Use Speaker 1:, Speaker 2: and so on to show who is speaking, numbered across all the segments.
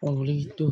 Speaker 1: Oh, boleh gitu.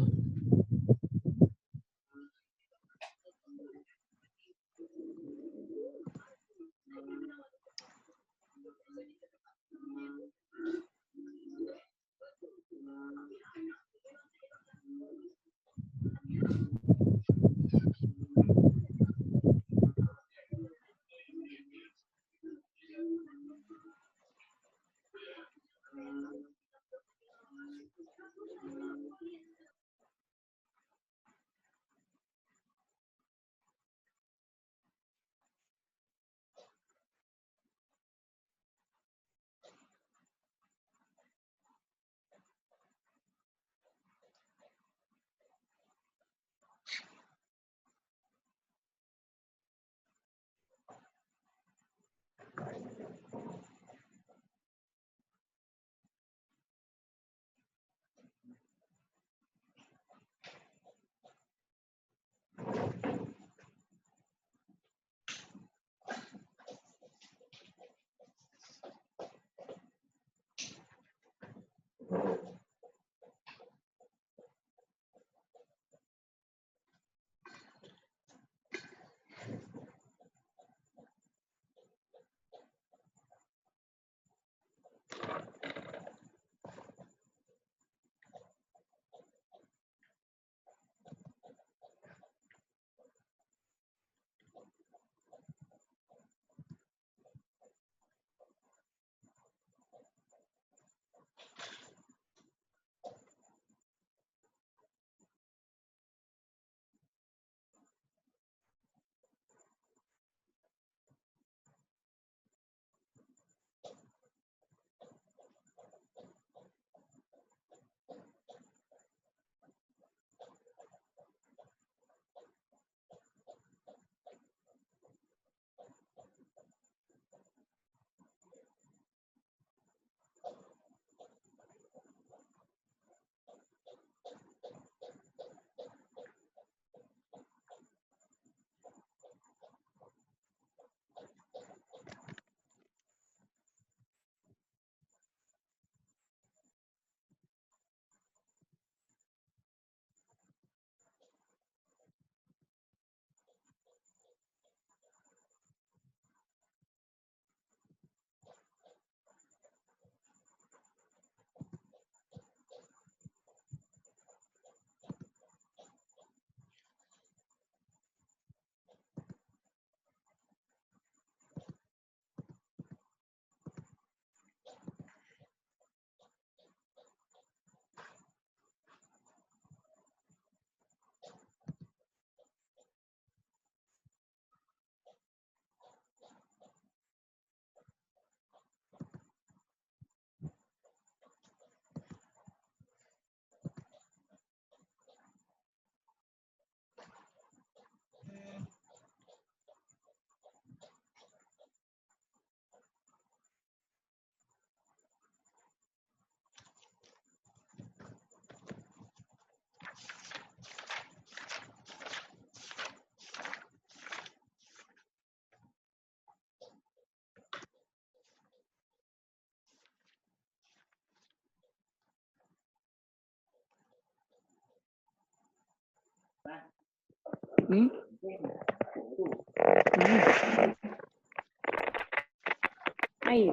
Speaker 2: Ayo.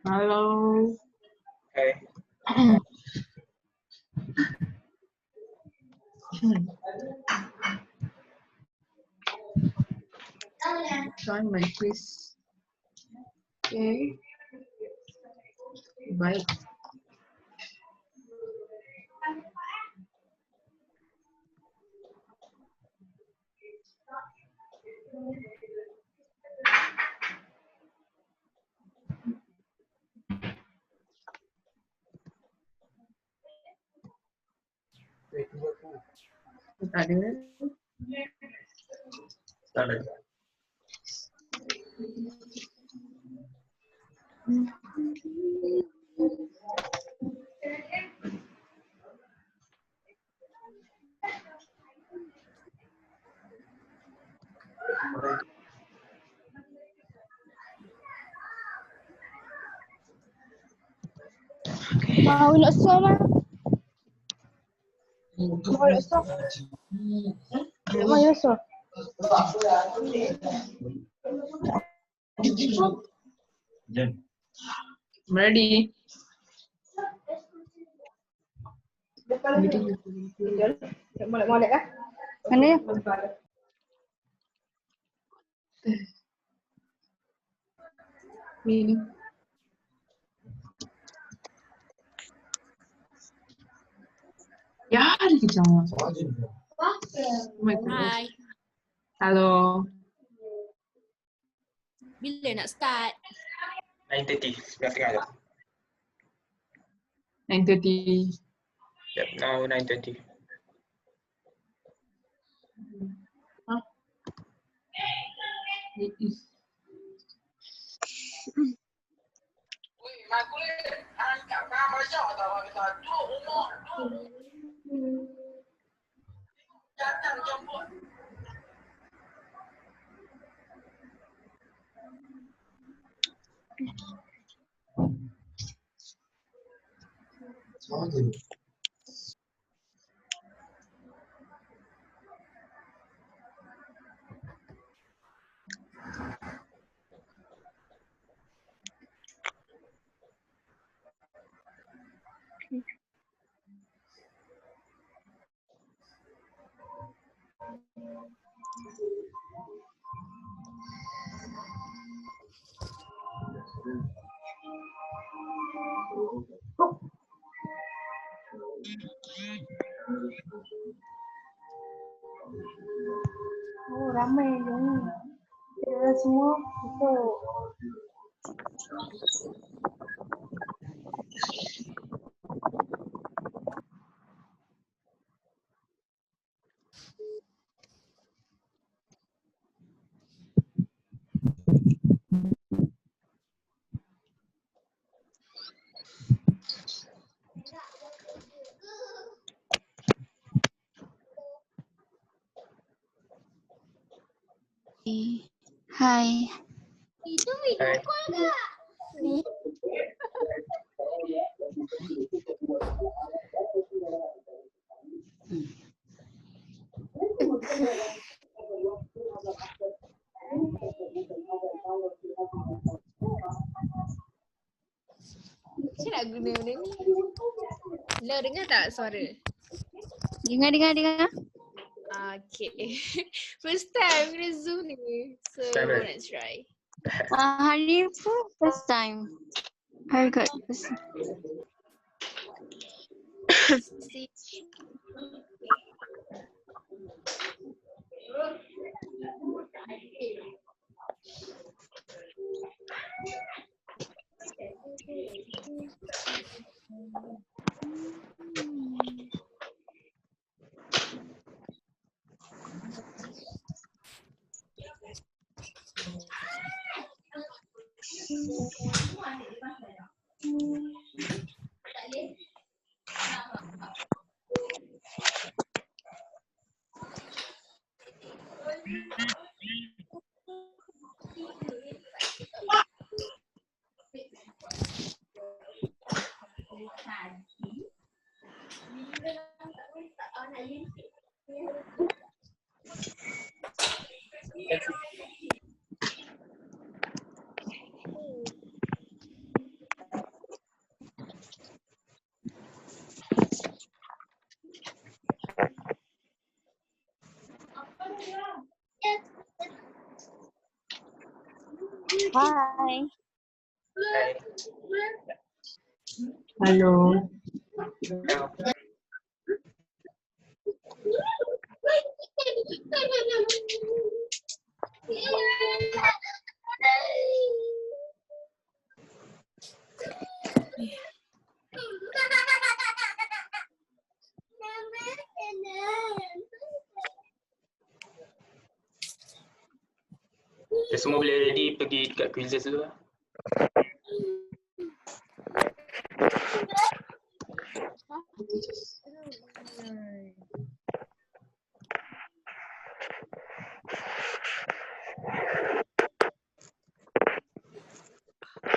Speaker 1: Halo.
Speaker 3: Hey.
Speaker 1: Join my quiz. Oke. Baik. Kita dengar.
Speaker 2: Mau nak sama? Mau nak sama? Mau nak sama?
Speaker 1: Ready?
Speaker 2: Molek kan? Mana ya?
Speaker 1: Ini. Ya, ada kejauhan.
Speaker 4: Hai,
Speaker 1: Halo.
Speaker 4: bila nak start?
Speaker 3: 9:30, 9:30 dah.
Speaker 1: 9:30.
Speaker 3: Yep, now 9:30.
Speaker 1: Hah?
Speaker 2: Oh, ramai ni. Kita semua masuk.
Speaker 5: Hai.
Speaker 3: Hai.
Speaker 4: Macam nak guna benda ni? Lo dengar tak suara?
Speaker 5: Dengar.
Speaker 4: Okay. First time guna Zoom ni. So,
Speaker 3: Time, right?
Speaker 4: let's try.
Speaker 5: Hari pun first time. Very good.
Speaker 4: See.
Speaker 5: Hi.
Speaker 3: Hai.
Speaker 1: Halo.
Speaker 3: Halo. Okay, semua boleh ready pergi dekat quizzes dulu lah.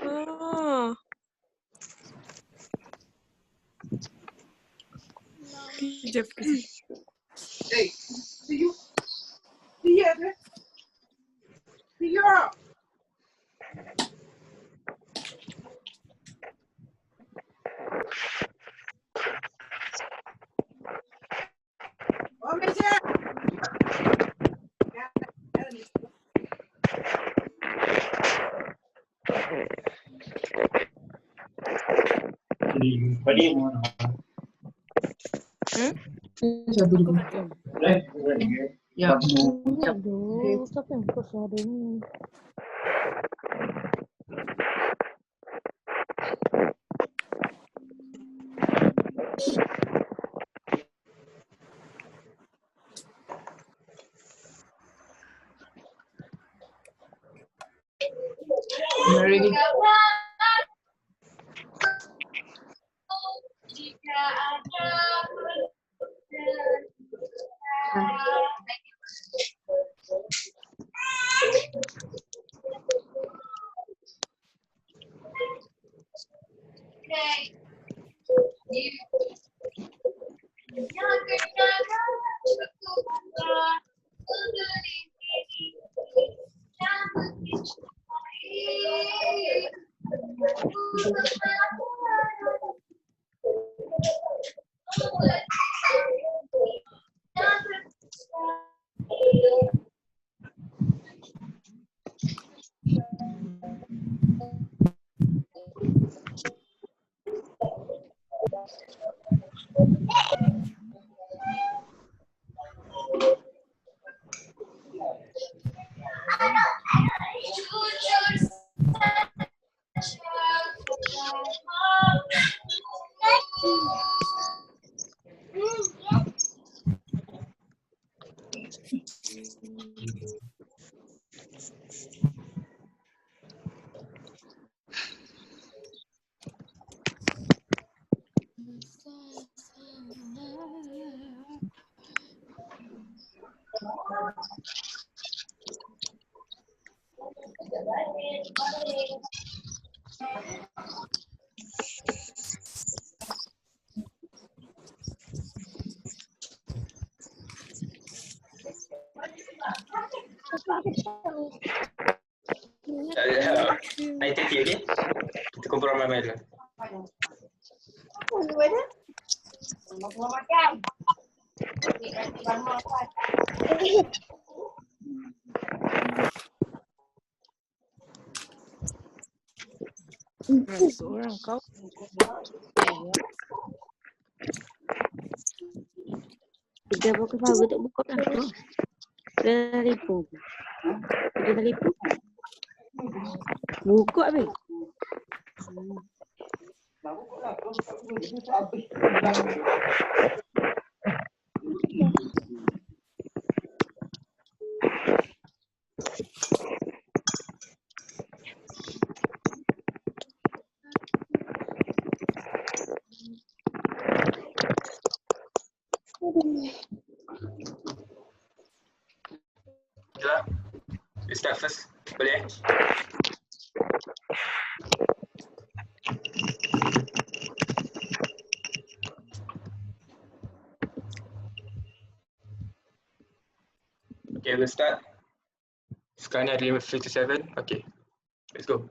Speaker 4: Oh. Sekejap.
Speaker 2: Hey, see you. See ya, man. See ya. Oh, Mister.
Speaker 1: Satu dulu. Ya.
Speaker 2: Aduh, siapa yang buka suara ini?
Speaker 1: Ready?
Speaker 3: Dah 9:30, okay? Kita kumpul ramai-ramai dulu.
Speaker 4: Seorang kau.
Speaker 5: Kita buka baru tak buka dah tu. Dah lipu. Kita dah lipu. Buka habis.
Speaker 3: start first. Boleh? Okay, we'll start. Sekarang ni ada 57. Okay, let's go.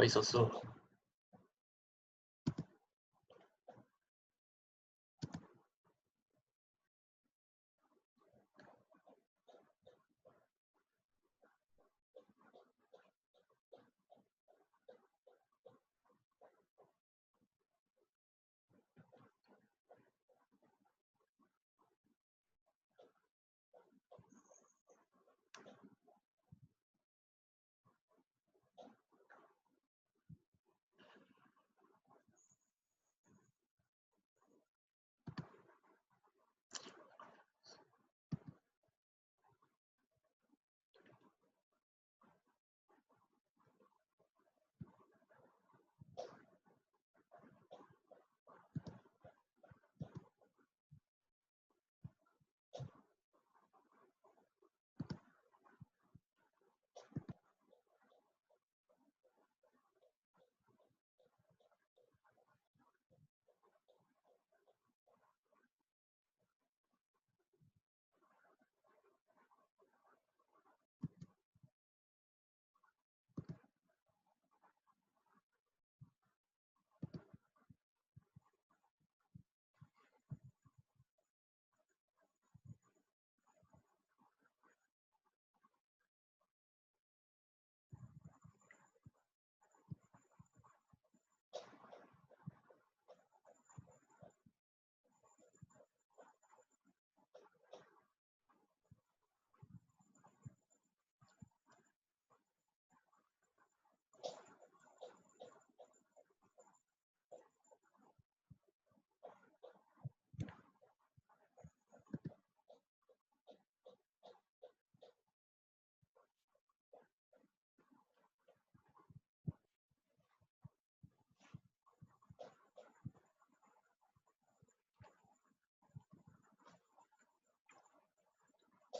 Speaker 3: Why so slow?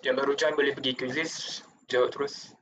Speaker 3: Yang baru join boleh pergi quizzes, jawab terus.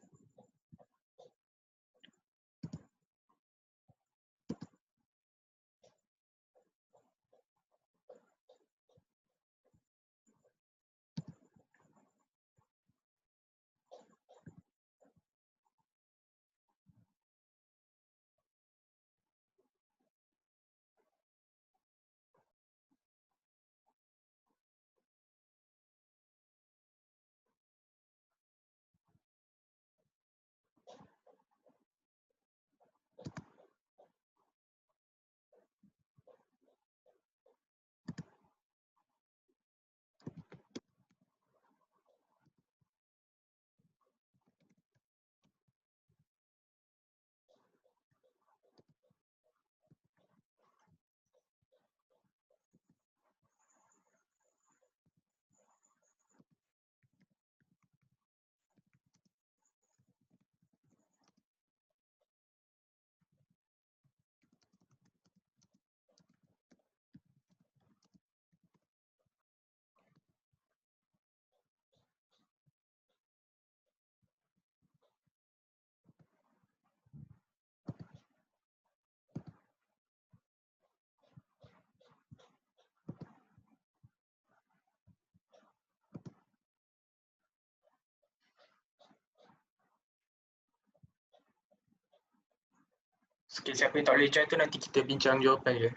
Speaker 3: Okay, siapa yang tak boleh join tu nanti kita bincang jawapan dia.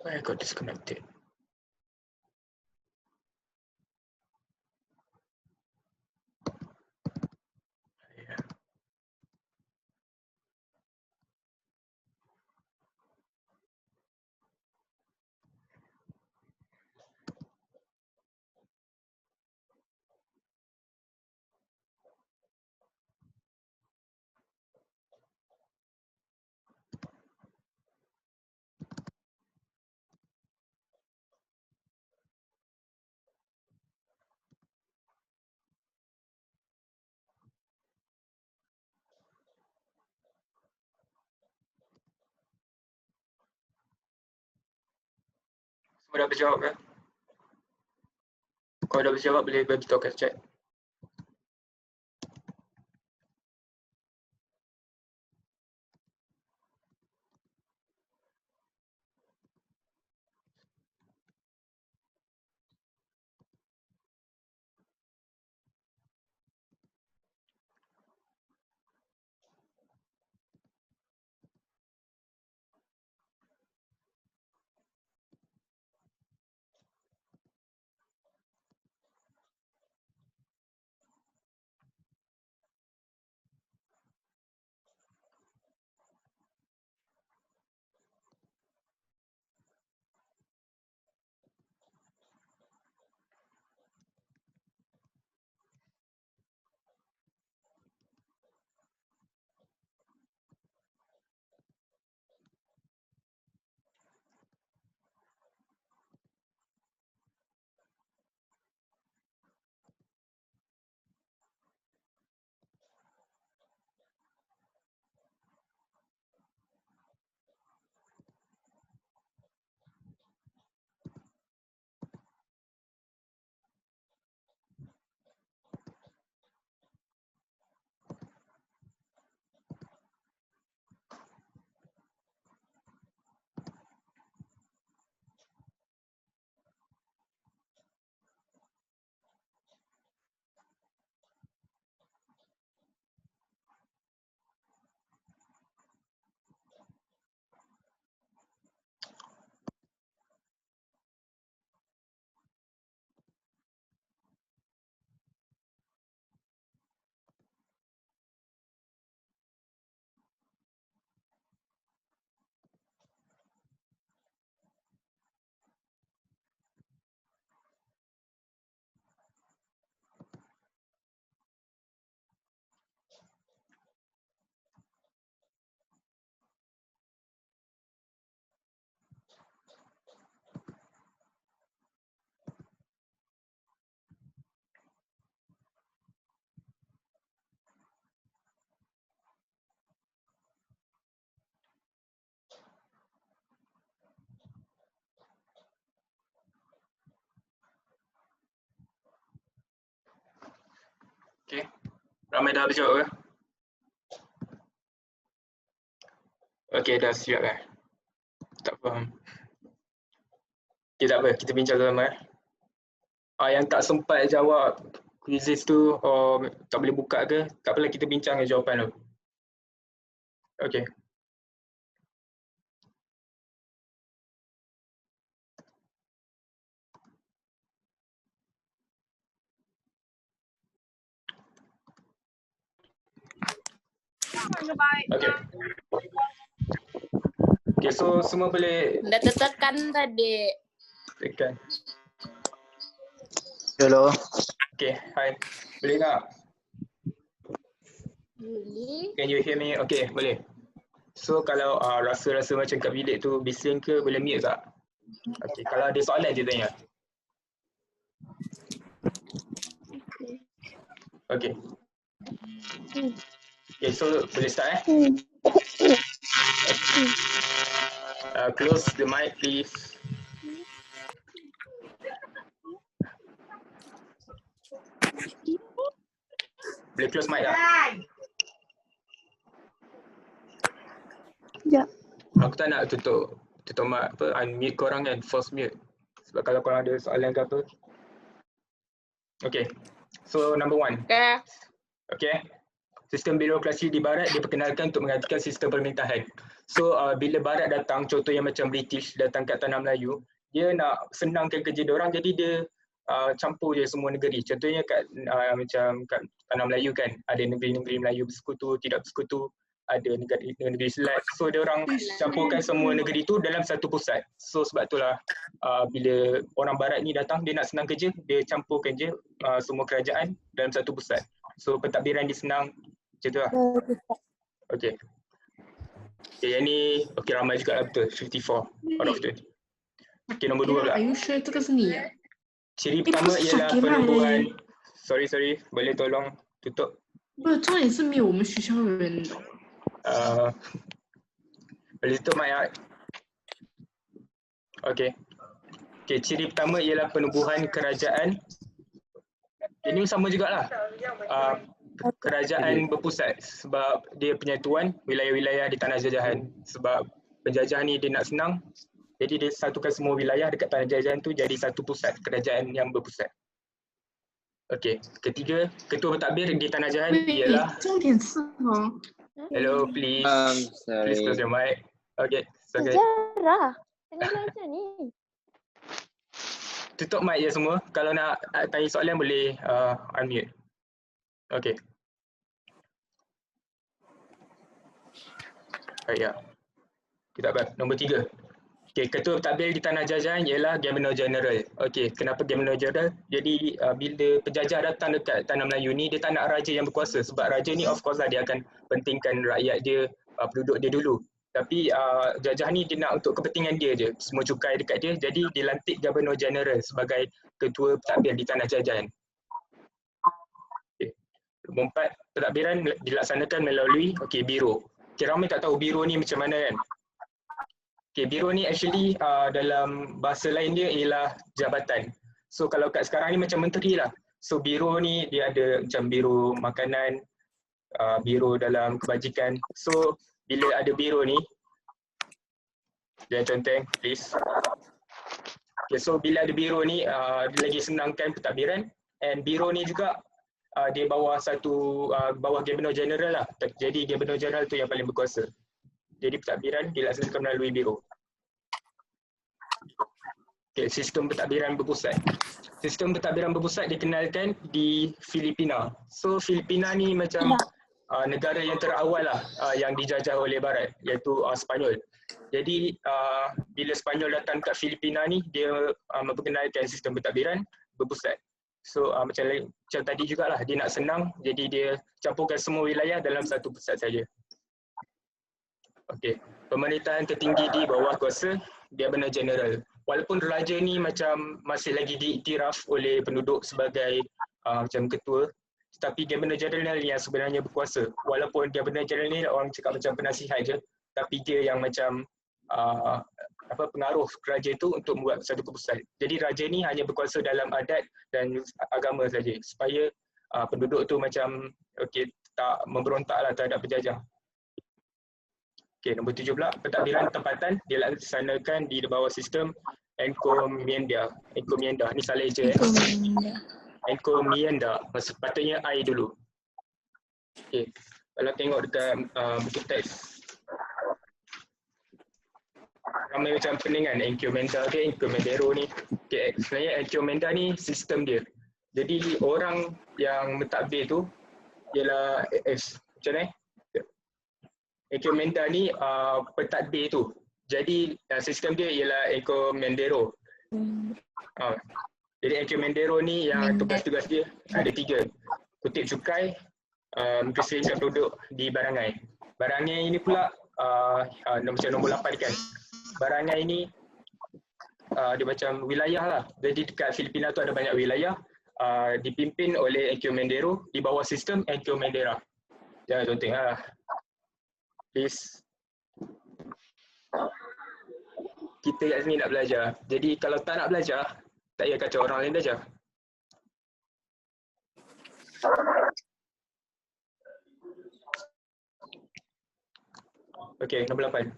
Speaker 3: Why I got disconnected? Kau dah berjawab ke? Kau dah berjawab boleh bagi tahu kat chat. Okay. Ramai dah berjawab ke? Okay, dah siap kan? Tak faham. Okay, tak apa. Kita bincang sama. Yang tak sempat jawab quizzes tu tak boleh buka ke? Tak apalah, kita bincang jawapan tu. Okay. Okay. Okay, so semua boleh
Speaker 4: Dah tertekan tadi.
Speaker 3: tekan.
Speaker 6: Hello.
Speaker 3: Okay, hi. Boleh tak?
Speaker 4: Boleh.
Speaker 3: Can you hear me? Okay, boleh. So kalau rasa-rasa macam kat bilik tu bising ke, boleh mute tak? Okay, kalau ada soalan je tanya. Okay. Okay, so boleh start close the mic please. Boleh close mic tak?
Speaker 2: Ya.
Speaker 3: Aku tak nak tutup mic unmute korang kan, force mute. Sebab kalau korang ada soalan ke apa. Okay. So number 1.
Speaker 4: Okay.
Speaker 3: Okay. Sistem birokrasi di barat diperkenalkan untuk menggantikan sistem pemerintahan. So bila barat datang, contoh yang macam British datang kat tanah Melayu, dia nak senangkan kerja diorang, jadi dia campur je semua negeri. Contohnya kat macam kat tanah Melayu kan, ada negeri-negeri Melayu bersekutu, tidak bersekutu, ada negeri Selat. So diorang campurkan semua negeri tu dalam satu pusat. So sebab itulah bila orang barat ni datang, dia nak senang kerja, dia campurkan je semua kerajaan dalam satu pusat. So pentadbiran dia senang. Macam tu lah. Okay. Okay, yang ni okay, ramai juga lah betul. 54 out of 20. Okay, nombor 2 pula.
Speaker 1: Are you sure 这个是你啊？
Speaker 3: Ciri pertama ialah penubuhan. Sorry, boleh tolong tutup?
Speaker 1: 不是，重点是没有我们学校人的。
Speaker 3: boleh tutup mic tak? Okay. Okay, ciri pertama ialah penubuhan kerajaan. Ini sama jugalah. Kerajaan berpusat sebab dia penyatuan wilayah-wilayah di tanah jajahan. Sebab penjajah ni dia nak senang, jadi dia satukan semua wilayah dekat tanah jajahan tu jadi satu pusat, kerajaan yang berpusat. Okey, ketiga, ketua pentadbir di tanah jajahan
Speaker 1: 对
Speaker 3: ialah ，
Speaker 1: 重点是哦，
Speaker 3: hello please please close
Speaker 6: Sorry.
Speaker 3: your mic. Okay, so okay.
Speaker 5: Sejarah. Tengah belajar ni.
Speaker 3: Tutup mic je semua. Kalau nak tanya soalan boleh unmute. Okay. Baik ya. Kita buat nombor 3. Okay, ketua pentadbir di tanah jajahan ialah Governor General. Okay, kenapa Governor General? Jadi bila penjajah datang dekat tanah Melayu ni, dia tak nak raja yang berkuasa. Sebab raja ni of course lah dia akan pentingkan rakyat dia, penduduk dia dulu. Tapi jajah ni dia nak untuk kepentingan dia je. Semua cukai dekat dia. Jadi dilantik Governor General sebagai ketua pentadbir di tanah jajahan. Okay. Nombor 4, pentadbiran dilaksanakan melalui biro. Okay, ramai tak tahu biro ni macam mana kan? Okay, biro ni actually dalam bahasa lain dia ialah jabatan. So kalau kat sekarang ni macam menteri lah. So biro ni dia ada macam biro makanan, biro dalam kebajikan. So bila ada biro ni, dia conteng please. Okay, so bila ada biro ni dia lagi senangkan pentadbiran, and biro ni juga dia bawah bawah Governor General lah. Jadi Governor General tu yang paling berkuasa. Jadi pentadbiran dilaksanakan melalui biro. Okay, sistem pentadbiran berpusat. Sistem pentadbiran berpusat dikenalkan di Filipina. So Filipina ni macam negara yang terawal lah yang dijajah oleh Barat, iaitu Sepanyol. Jadi bila Sepanyol datang kat Filipina ni, dia memperkenalkan sistem pentadbiran berpusat. So macam tadi jugalah, dia nak senang, jadi dia campurkan semua wilayah dalam satu pusat saja. Okey, pemerintahan tertinggi di bawah kuasa Governor General. Walaupun raja ni macam masih lagi diiktiraf oleh penduduk sebagai macam ketua, tapi Governor General yang sebenarnya berkuasa. Walaupun Governor General ni orang cakap macam penasihat je, tapi dia yang macam pengaruh raja itu untuk membuat satu keputusan. Jadi raja ni hanya berkuasa dalam adat dan agama saja, supaya penduduk tu macam tak memberontaklah terhadap penjajah. Okey, nombor 7 pula, pentadbiran tempatan dilaksanakan di bawah sistem encomienda. Encomienda, ni salah je. Encomienda, sepatutnya I dulu. Okey, kalau tengok dekat buku teks, ramai macam peningan encomienda ke, encomendero ni. Okay, sebenarnya encomienda ni sistem dia. Jadi orang yang mentadbir tu ialah macam ni. Encomenda ni pentadbir tu. Jadi sistem dia ialah encomendero. Jadi encomendero ni yang tugas-tugas dia ada 3. Kutip cukai, mengkesilkan penduduk di barangai. Barangai ini pula macam nombor 8 kan. Barangai ini dia macam wilayah lah. Jadi dekat Filipina tu ada banyak wilayah dipimpin oleh encomendero di bawah sistem encomendera. Jangan conteng lah. Please. Kita kat sini nak belajar. Jadi kalau tak nak belajar, tak payah kacau orang lain belajar. Okey, nombor 8.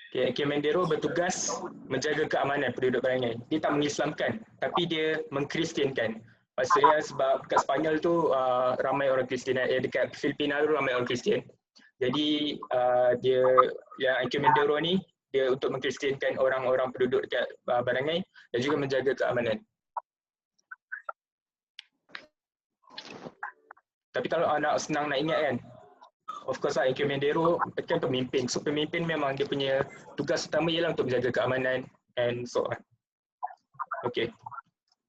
Speaker 3: Okay, encomendero bertugas menjaga keamanan penduduk barangai. Dia tak mengislamkan, tapi dia mengkristiankan. Maksudnya sebab kat Sepanyol tu ramai orang Kristian, dekat Filipina tu ramai orang Kristian. Jadi dia yang encomendero ni dia untuk mengkristiankan orang-orang penduduk dekat barangai dan juga menjaga keamanan. Tapi kalau nak senang nak ingat kan, of course lah encomendero kan pemimpin. So pemimpin memang dia punya tugas utama ialah untuk menjaga keamanan and so on. Okey.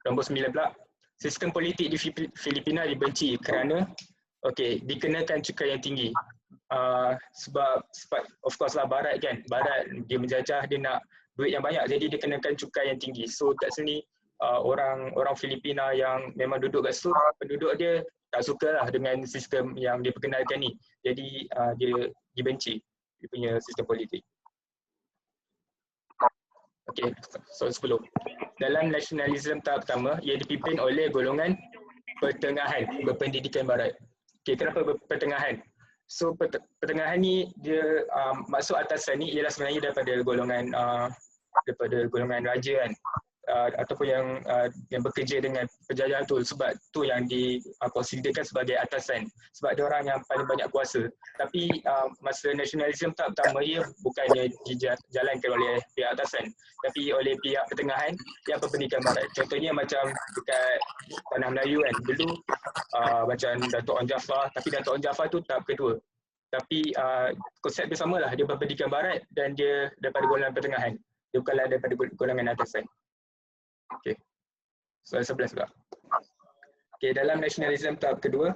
Speaker 3: Nombor 9 pula. Sistem politik di Filipina dibenci kerana dikenakan cukai yang tinggi. Sebab of course lah Barat kan. Barat dia menjajah, dia nak duit yang banyak, jadi dia kenakan cukai yang tinggi. So kat sini orang Filipina yang memang duduk kat situ, penduduk dia tak suka lah dengan sistem yang dia perkenalkan ni. Jadi dia dibenci dia punya sistem politik. Okey, soal 10. Dalam nasionalisme tahap pertama, ia dipimpin oleh golongan pertengahan berpendidikan barat. Okey, kenapa pertengahan? So pertengahan ni dia maksud atasan ni ialah sebenarnya daripada golongan raja kan, ataupun yang bekerja dengan penjajah tu, sebab tu yang dikonsiderkan sebagai atasan sebab dia orang yang paling banyak kuasa. Tapi masa nasionalisme tahap pertama ia bukannya dijalankan oleh pihak atasan tapi oleh pihak pertengahan yang berpendidikan barat. Contohnya macam dekat Tanah Melayu kan, dulu macam Datuk Onn Jaafar, tapi Datuk Onn Jaafar tu tahap kedua. Tapi konsep dia samalah, dia berpendidikan barat dan dia daripada golongan pertengahan. Dia bukanlah daripada golongan atasan. Okey. Soal 11 pula. Okey, dalam nasionalisme tahap kedua,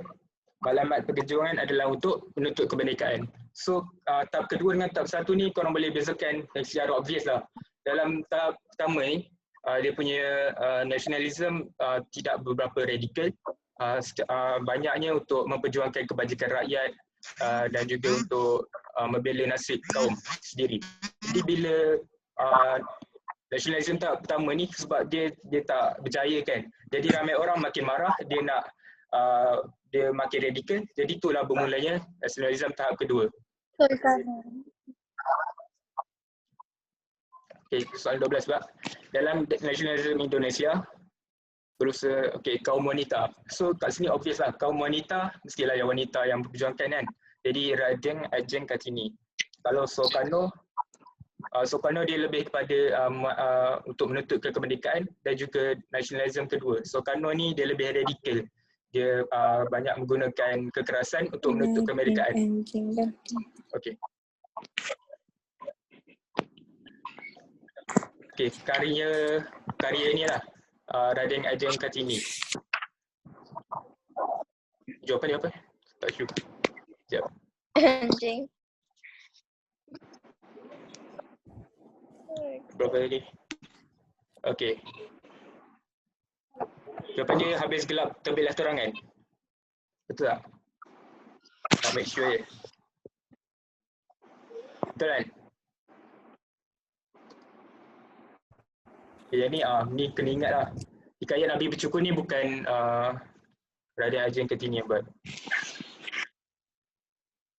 Speaker 3: maklumat perjuangan adalah untuk menuntut kemerdekaan. So tahap kedua dengan tahap satu ni korang boleh bezakan secara obvious lah. Dalam tahap pertama ni, dia punya nasionalisme tidak beberapa radikal, banyaknya untuk memperjuangkan kebajikan rakyat dan juga untuk membela nasib kaum sendiri. Jadi bila nasionalisme tahap pertama ni, sebab dia tak berjaya kan, jadi ramai orang makin marah, dia makin radikal, jadi itulah bermulanya nasionalisme tahap kedua. Okey, soal 12 pula. Dalam nasionalisme Indonesia berusaha, kaum wanita. So kat sini obvious lah, kaum wanita mestilah yang wanita yang memperjuangkan kan. Jadi Raden Ajeng Kartini. Kalau Soekarno dia lebih kepada untuk menuntut kemerdekaan dan juga nasionalisme kedua. Soekarno ni dia lebih radikal. Dia banyak menggunakan kekerasan untuk menuntut kemerdekaan. Okey. Okey, karya ni lah. Raden Ajeng Kartini. Jawapan dia apa? Tak sure. Sekejap.
Speaker 4: Anjing.
Speaker 3: Berapa tadi? Okey. Jawapan dia habis gelap terbitlah terangan. Betul tak? Make sure je. Betul kan? Yang ni kena ingat lah. Hikayat Nabi Bercukur ni bukan Raden Ajeng Kartini yang buat.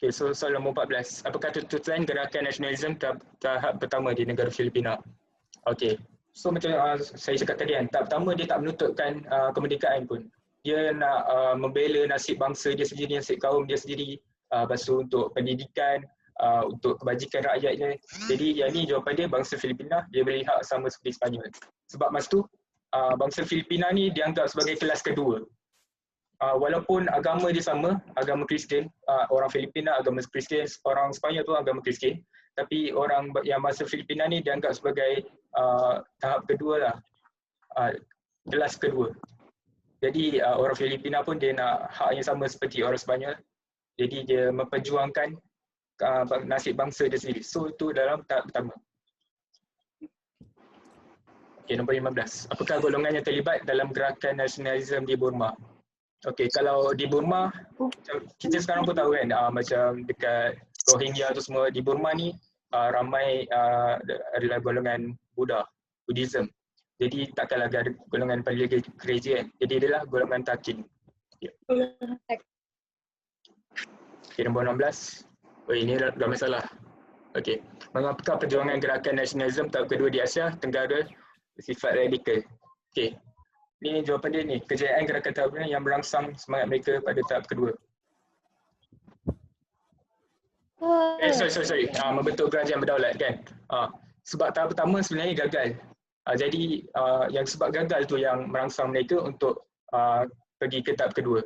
Speaker 3: Okay, so soal nombor 14. Apakah tuntutan gerakan nasionalisme tahap pertama di negara Filipina? Okay, so macam saya cakap tadi kan, tahap pertama dia tak menuntutkan kemerdekaan pun. Dia nak membela nasib bangsa dia sendiri, nasib kaum dia sendiri, lepas tu untuk pendidikan, untuk kebajikan rakyatnya. Jadi yang ni jawapan dia, bangsa Filipina dia beri hak sama seperti Sepanyol. Sebab masa tu bangsa Filipina ni dianggap sebagai kelas kedua. Walaupun agama dia sama, agama Kristian, orang Filipina agama Kristian, orang Sepanyol tu agama Kristian, tapi orang yang bangsa Filipina ni dianggap sebagai tahap kedua lah, kelas kedua. Jadi orang Filipina pun dia nak hak yang sama seperti orang Sepanyol. Jadi dia memperjuangkan nasib bangsa dia sendiri. So itu dalam tahap pertama. Okey, nombor 15. Apakah golongan yang terlibat dalam gerakan nasionalisme di Burma? Okey, kalau di Burma, kita sekarang pun tahu kan, macam dekat Rohingya tu semua, di Burma ni ramai adalah golongan Buddhism. Jadi takkanlah ada golongan paling gereja kan. Jadi adalah golongan Takin. Okey, nombor 16. Oh, ini dah masalah. Okey. Mengapakah perjuangan gerakan nasionalisme tahap kedua di Asia Tenggara bersifat radikal? Okey. Ni jawapan dia ni. Kejayaan gerakan tahap kedua yang merangsang semangat mereka pada tahap kedua. Sorry. Membentuk kerajaan berdaulat kan. Sebab tahap pertama sebenarnya gagal. Jadi yang sebab gagal tu yang merangsang mereka untuk pergi ke tahap kedua.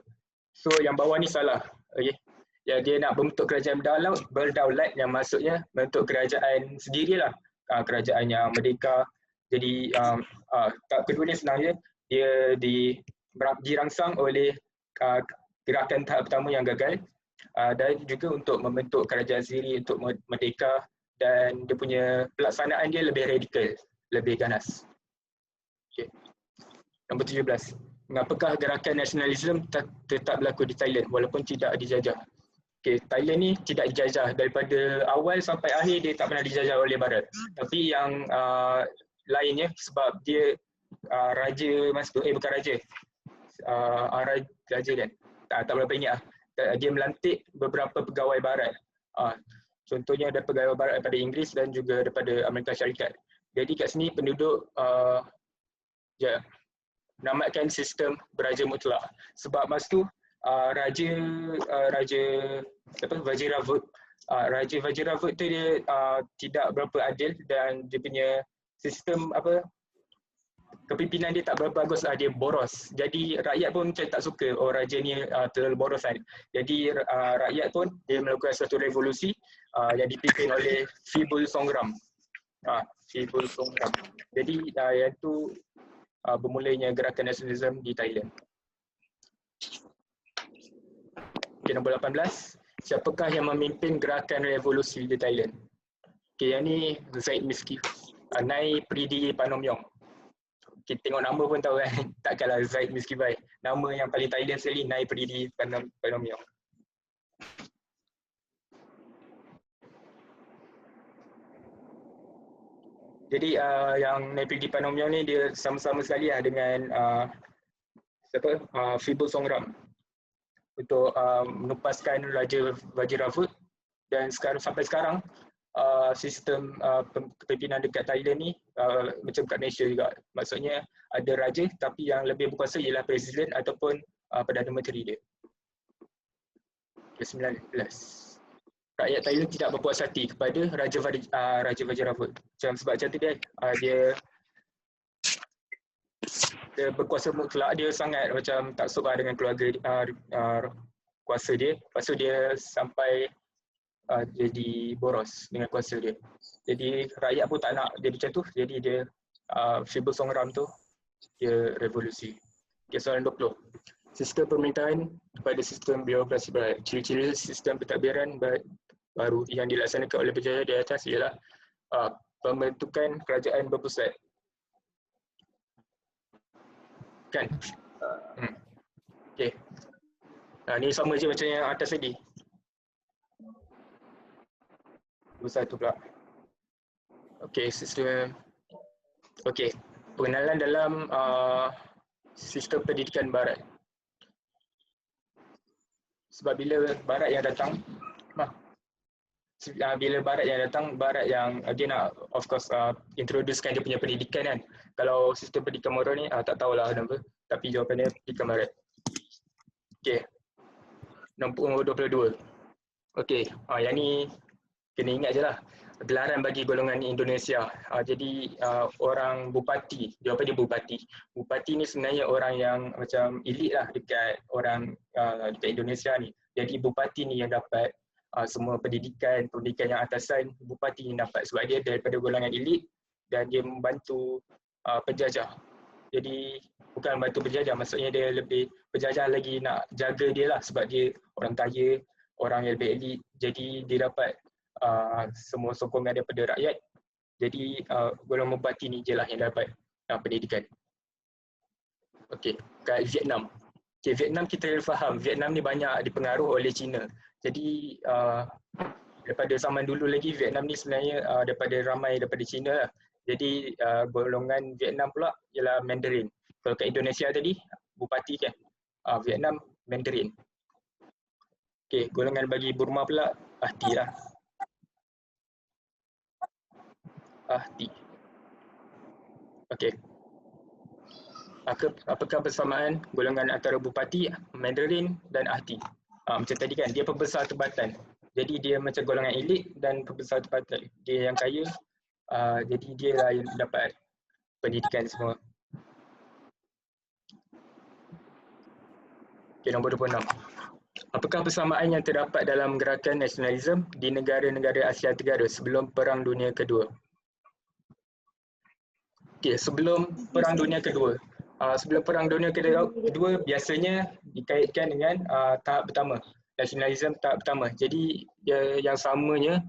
Speaker 3: So yang bawah ni salah. Okey. Ya, dia nak membentuk kerajaan berdaulat yang maksudnya membentuk kerajaan sendirilah, kerajaan yang merdeka. Jadi tahap kedua ni senang je, dia dirangsang oleh gerakan tahap pertama yang gagal, dan juga untuk membentuk kerajaan sendiri untuk merdeka, dan dia punya pelaksanaan dia lebih radikal, lebih ganas. Okay. Nombor 17. Mengapakah gerakan nasionalisme tetap berlaku di Thailand walaupun tidak dijajah? Okay, Thailand ni tidak dijajah daripada awal sampai akhir, dia tak pernah dijajah oleh Barat. Tapi yang lainnya sebab dia raja masa tu, bukan raja, raja kan, tak berapa ingat lah. Dia melantik beberapa pegawai barat. Contohnya ada pegawai barat daripada Inggeris dan juga daripada Amerika Syarikat. Jadi kat sini penduduk namakan sistem beraja mutlak. Sebab masa tu Raja Vajiravat tu dia tidak berapa adil dan dia punya sistem kepimpinan dia tak berapa bagus lah, dia boros. Jadi rakyat pun macam tak suka, raja ni terlalu boros kan. Jadi rakyat pun dia melakukan satu revolusi yang dipimpin oleh Phibul Songgram. Phibul Songgram. Jadi yang tu bermulanya gerakan nasionalisme di Thailand. Okay, nombor 18. Siapakah yang memimpin gerakan revolusi di Thailand? Okay, yang ni Zaid Miski. Nai Pridi Panomyong. Kita tengok nama pun tahu kan, takkanlah Zaid Miski Bai. Nama yang paling Thailand sekali, Nai Pridi Panomyong. Jadi yang Nai Pridi Panomyong ni dia sama-sama sekali lah dengan Phibul Songgram untuk menupaskan Raja Vajiravat. Dan sampai sekarang sistem kepimpinan dekat Thailand ni macam kat Malaysia juga. Maksudnya ada raja tapi yang lebih berkuasa ialah presiden ataupun Perdana Menteri dia. Okay, 19. Rakyat Thailand tidak berpuas hati kepada Raja Vajiravat. Sebab macam tu dia berkuasa mutlak, dia sangat macam tak suka dengan keluarga kuasa dia. Lepas tu dia sampai jadi boros dengan kuasa dia. Jadi rakyat pun tak nak dia macam tu. Jadi dia Phibul Songgram tu dia revolusi. Okay, soalan 20. Sistem pemerintahan pada sistem birokrasi barat. Ciri-ciri sistem pentadbiran baru yang dilaksanakan oleh penjajah di atas ialah pembentukan kerajaan berpusat. Kan? Okay. Ni sama je macam yang atas tadi. Satu pula. Okey, sistem. Okey, pengenalan dalam sistem pendidikan barat. Sebab bila barat yang datang, barat yang dia nak of course introducekan dia punya pendidikan kan. Kalau sistem pendidikan moral ni tak tahulah kenapa, tapi jawapannya pendidikan barat. Okey. Nombor 22. Okey, yang ni kena ingat je lah, gelaran bagi golongan Indonesia. Jadi orang bupati, dia apa dia bupati? Bupati ni sebenarnya orang yang macam elit lah dekat orang dekat Indonesia ni. Jadi bupati ni yang dapat semua pendidikan yang atasan, bupati yang dapat sebab dia daripada golongan elit dan dia membantu penjajah. Jadi bukan bantu penjajah, maksudnya dia lebih penjajah lagi nak jaga dia lah sebab dia orang kaya, orang yang lebih elit. Jadi dia dapat semua sokongan daripada rakyat. Jadi golongan bupati ni je lah yang dapat pendidikan. Okey, kat Vietnam. Okay, Vietnam kita faham, Vietnam ni banyak dipengaruh oleh China. Jadi daripada zaman dulu lagi Vietnam ni sebenarnya daripada China lah. Jadi golongan Vietnam pula ialah Mandarin. Kalau kat Indonesia tadi bupati kan, Vietnam Mandarin. Okey, golongan bagi Burma pula Ahti lah. Ahti. Okey. Apakah persamaan golongan antara bupati, Mandarin dan Ahti? Macam tadi kan, dia pembesar tempatan. Jadi dia macam golongan elit dan pembesar tempatan. Dia yang kaya, jadi dia lah yang dapat pendidikan semua. Okay, nombor 26. Apakah persamaan yang terdapat dalam gerakan nasionalisme di negara-negara Asia Tenggara sebelum Perang Dunia Kedua? Okay, sebelum Perang Dunia Kedua. Sebelum Perang Dunia Kedua biasanya dikaitkan dengan tahap pertama, nasionalisme tahap pertama. Jadi yang samanya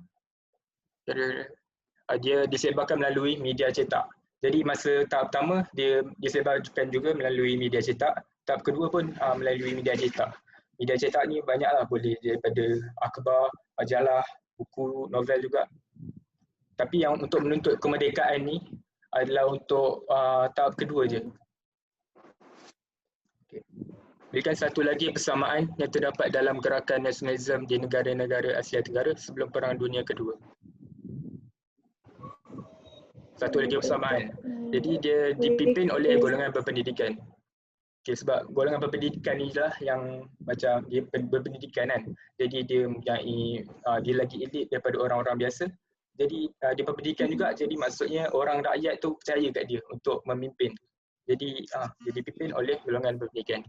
Speaker 3: dia disebarkan melalui media cetak. Jadi masa tahap pertama dia disebarkan juga melalui media cetak. Tahap kedua pun melalui media cetak. Media cetak ni banyaklah, boleh daripada akhbar, majalah, buku, novel juga. Tapi yang untuk menuntut kemerdekaan ni adalah untuk tahap kedua je. Okay. Berikan satu lagi persamaan yang terdapat dalam gerakan nasionalisme di negara-negara Asia Tenggara sebelum Perang Dunia Kedua. Satu lagi persamaan. Jadi dia dipimpin oleh golongan berpendidikan. Okay, sebab golongan berpendidikan ni lah yang macam dia berpendidikan kan. Jadi dia mempunyai, dia lagi elit daripada orang-orang biasa. Jadi dia berpendidikan juga, jadi maksudnya orang rakyat tu percaya kat dia untuk memimpin. Jadi dia dipimpin oleh golongan berpendidikan.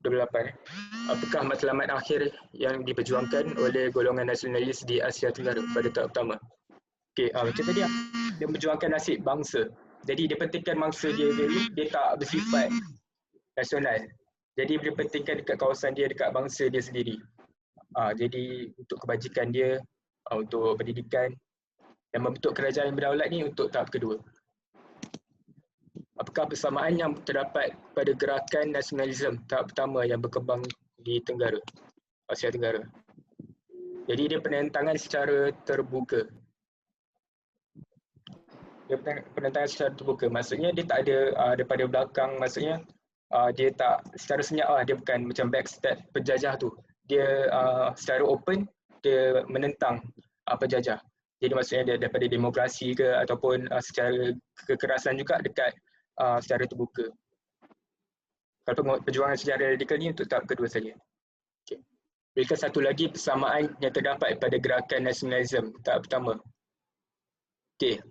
Speaker 3: 28. Apakah matlamat akhir yang diperjuangkan oleh golongan nasionalis di Asia Tenggara pada tahap pertama? Okey, macam tadi dia memperjuangkan nasib bangsa. Jadi dia pentingkan bangsa dia dulu, dia tak bersifat nasional. Jadi dia pentingkan dekat kawasan dia, dekat bangsa dia sendiri. Jadi untuk kebajikan dia, untuk pendidikan dan membentuk kerajaan yang berdaulat ni untuk tahap kedua. Apakah persamaan yang terdapat pada gerakan nasionalisme tahap pertama yang berkembang di Tenggara, Asia Tenggara? Jadi dia penentangan secara terbuka. Dia penentangan secara terbuka, maksudnya dia tak ada daripada belakang, maksudnya dia tak secara senyap dia bukan macam backstab penjajah tu. Dia secara open, dia menentang penjajah. Jadi maksudnya dia daripada demokrasi ke ataupun secara kekerasan juga dekat secara terbuka. Kalau perjuangan secara radikal ni untuk tahap kedua saja. Okay. Berikan satu lagi persamaan yang terdapat pada gerakan nasionalisme tahap pertama. Okey.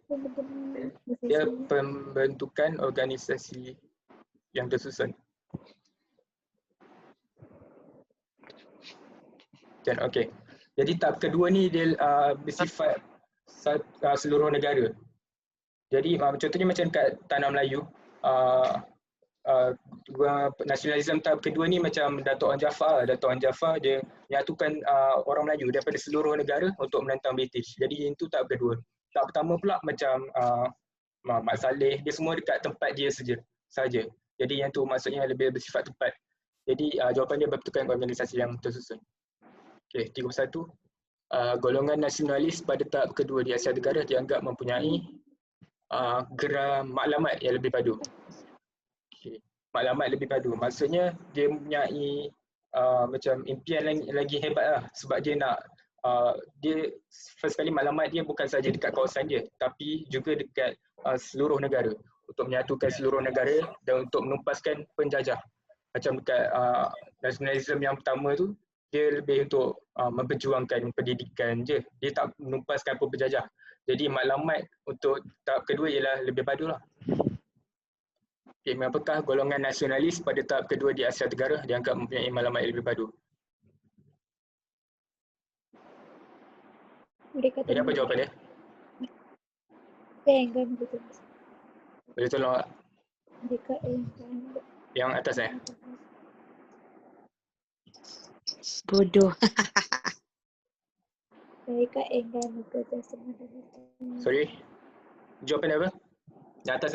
Speaker 3: Dia pembentukan organisasi yang tersusun. Dan okey. Jadi tahap kedua ni dia bersifat seluruh negara. Jadi contohnya macam kat Tanah Melayu, nasionalisme tahap kedua ni macam Dato' Onn Jaafar. Dato' Onn Jaafar dia menyatukan orang Melayu daripada seluruh negara untuk menentang British. Jadi itu tahap kedua. Tahap pertama pula macam Mat Salleh, dia semua dekat tempat dia saja. Jadi yang tu maksudnya lebih bersifat tempat. Jadi jawapan dia berbentukan organisasi yang tersusun. Okey, 31. Golongan nasionalis pada tahap kedua di Asia Tenggara dianggap mempunyai maklumat yang lebih padu. Okay. Maklumat lebih padu, maksudnya dia mempunyai macam impian lagi hebat lah, sebab dia nak dia first kali maklumat dia bukan saja dekat kawasan dia tapi juga dekat seluruh negara, untuk menyatukan seluruh negara dan untuk menumpaskan penjajah. Macam dekat nasionalisme yang pertama tu, dia lebih untuk memperjuangkan pendidikan je, dia tak menumpaskan pun penjajah. Jadi maklumat untuk tahap kedua ialah lebih padu lah. Okay, apakah golongan nasionalis pada tahap kedua di Asia Tenggara dianggap mempunyai maklumat yang lebih padu? Jadi apa jawapan dia? Boleh tolong tak? Yang atas
Speaker 5: Bodoh.
Speaker 3: Sorry? Jawapan apa? Yang atas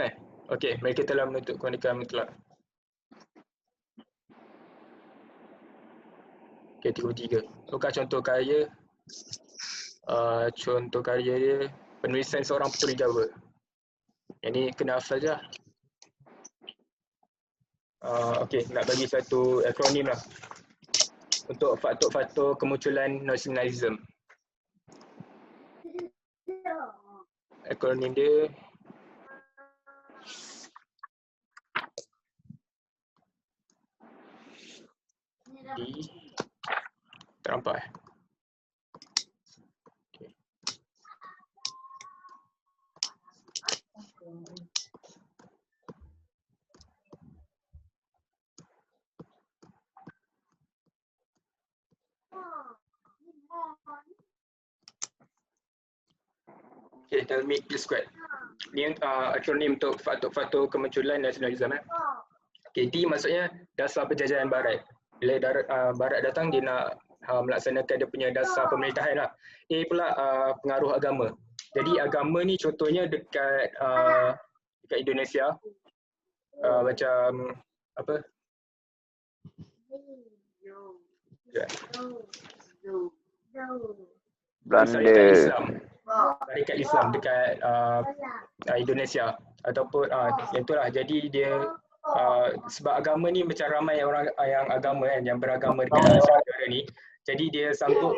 Speaker 3: Okey, mereka telah menuntut kemerdekaan mutlak. Okey, 33. Apakah contoh karya? Contoh karya dia penulisan seorang petulis Jawa. Yang ni kena hafal je lah. Okey, nak bagi satu akronim lah untuk faktor-faktor kemunculan nasionalisme. Akronim dia D. Ternampak okay. Okay, tell me please squad. Ni akronim untuk faktor-faktor kemunculan nasionalisme. Okay, D maksudnya dasar penjajahan barat. Bila barat datang, dia nak melaksanakan dia punya dasar pemerintahan lah. A pula pengaruh agama. Jadi agama ni contohnya dekat Indonesia macam apa?
Speaker 6: Belanda.
Speaker 3: Syarikat Islam dekat Indonesia ataupun yang itulah. Jadi dia sebab agama ni macam ramai orang yang agama kan, yang beragama dekat Asia Tenggara ni, jadi dia sanggup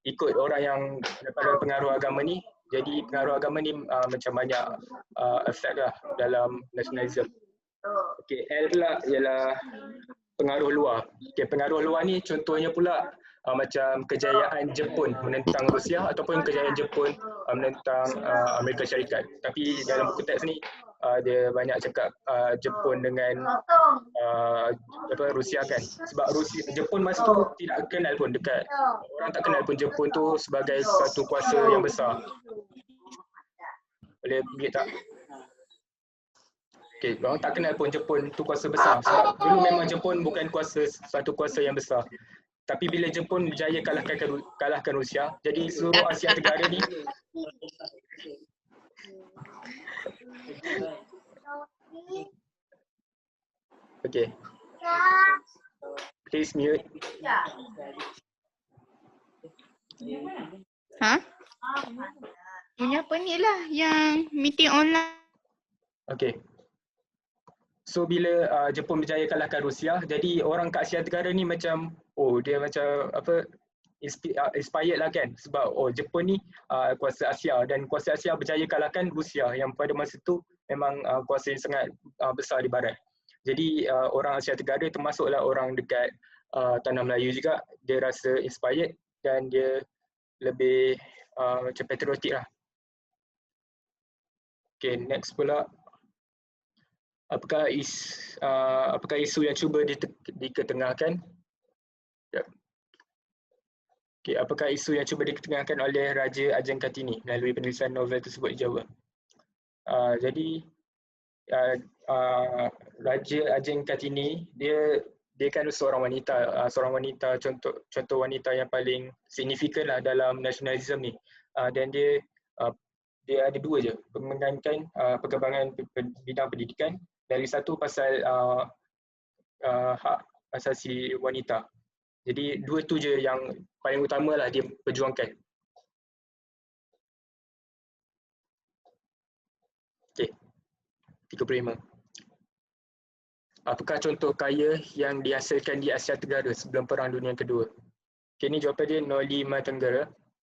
Speaker 3: ikut orang yang daripada pengaruh agama ni. Jadi pengaruh agama ni macam banyak efek lah dalam nasionalisme. Okey, L pula ialah pengaruh luar. Okey, pengaruh luar ni contohnya pula macam kejayaan Jepun menentang Rusia ataupun kejayaan Jepun menentang Amerika Syarikat. Tapi dalam buku teks ni dia banyak cakap Jepun dengan Rusia kan. Sebab Jepun masa tu tidak kenal pun dekat. Orang tak kenal pun Jepun tu sebagai satu kuasa yang besar. Boleh mute tak? Okay, orang tak kenal pun Jepun tu kuasa besar. Sebab dulu memang Jepun bukan satu kuasa yang besar. Tapi bila Jepun berjaya kalahkan Rusia, jadi seluruh Asia Tenggara ni okay. Please mute.
Speaker 6: Ha? Punya apa ni lah yang meeting online.
Speaker 3: Okay. So bila Jepun berjaya kalahkan Rusia, jadi orang kat Asia Tenggara ni macam dia macam inspired lah kan, sebab Jepun ni kuasa Asia dan kuasa Asia berjaya kalahkan Rusia yang pada masa tu memang kuasa yang sangat besar di barat. Jadi orang Asia Tenggara termasuklah orang dekat tanah Melayu juga, dia rasa inspired dan dia lebih macam patriotik lah. Okay, next pula. Apakah isu yang cuba diketengahkan? Okay, apakah isu yang cuba diketengahkan oleh Raja Ajeng Kartini melalui penulisan novel tersebut di Jawa? Jadi Raja Ajeng Kartini dia kan seorang wanita contoh wanita yang paling signifikan lah dalam nasionalisme ni, dan dia ada dua je memenangkan perkembangan bidang pendidikan. Dari satu pasal hak asasi wanita. Jadi dua tu je yang paling utama lah dia perjuangkan. Okey, 35. Apakah contoh karya yang dihasilkan di Asia Tenggara sebelum Perang Dunia Kedua? Okey, ni jawapan dia Noli Ma Tenggara.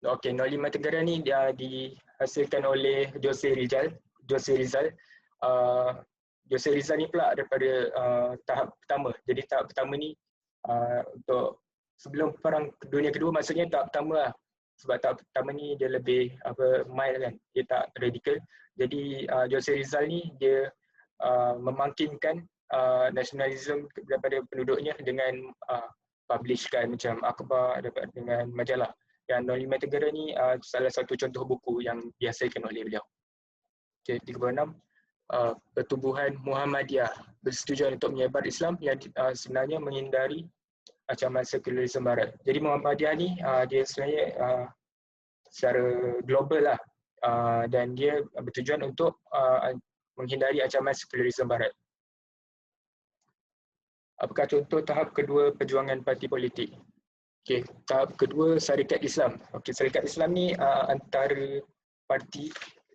Speaker 3: Okey, Noli Ma Tenggara ni dia dihasilkan oleh Jose Rizal. Jose Rizal ni pula daripada tahap pertama. Jadi tahap pertama ni untuk sebelum Perang Dunia Kedua, maksudnya tahap pertama lah. Sebab tahap pertama ni dia lebih mild kan, dia tak radikal. Jadi Jose Rizal ni dia memangkinkan nasionalisme daripada penduduknya dengan publishkan macam akhbar dengan majalah. Dan Noli Ma Tenggara ni salah satu contoh buku yang dihasilkan oleh beliau. Okay, 36. Pertubuhan Muhammadiyah bersetujuan untuk menyebar Islam yang sebenarnya menghindari ancaman sekularisme barat. Jadi Muhammadiyah ni dia sebenarnya secara global lah, dan dia bertujuan untuk menghindari ancaman sekularisme barat. Apakah contoh tahap kedua perjuangan parti politik? Okey, tahap kedua Syarikat Islam. Okey, Syarikat Islam ni antara parti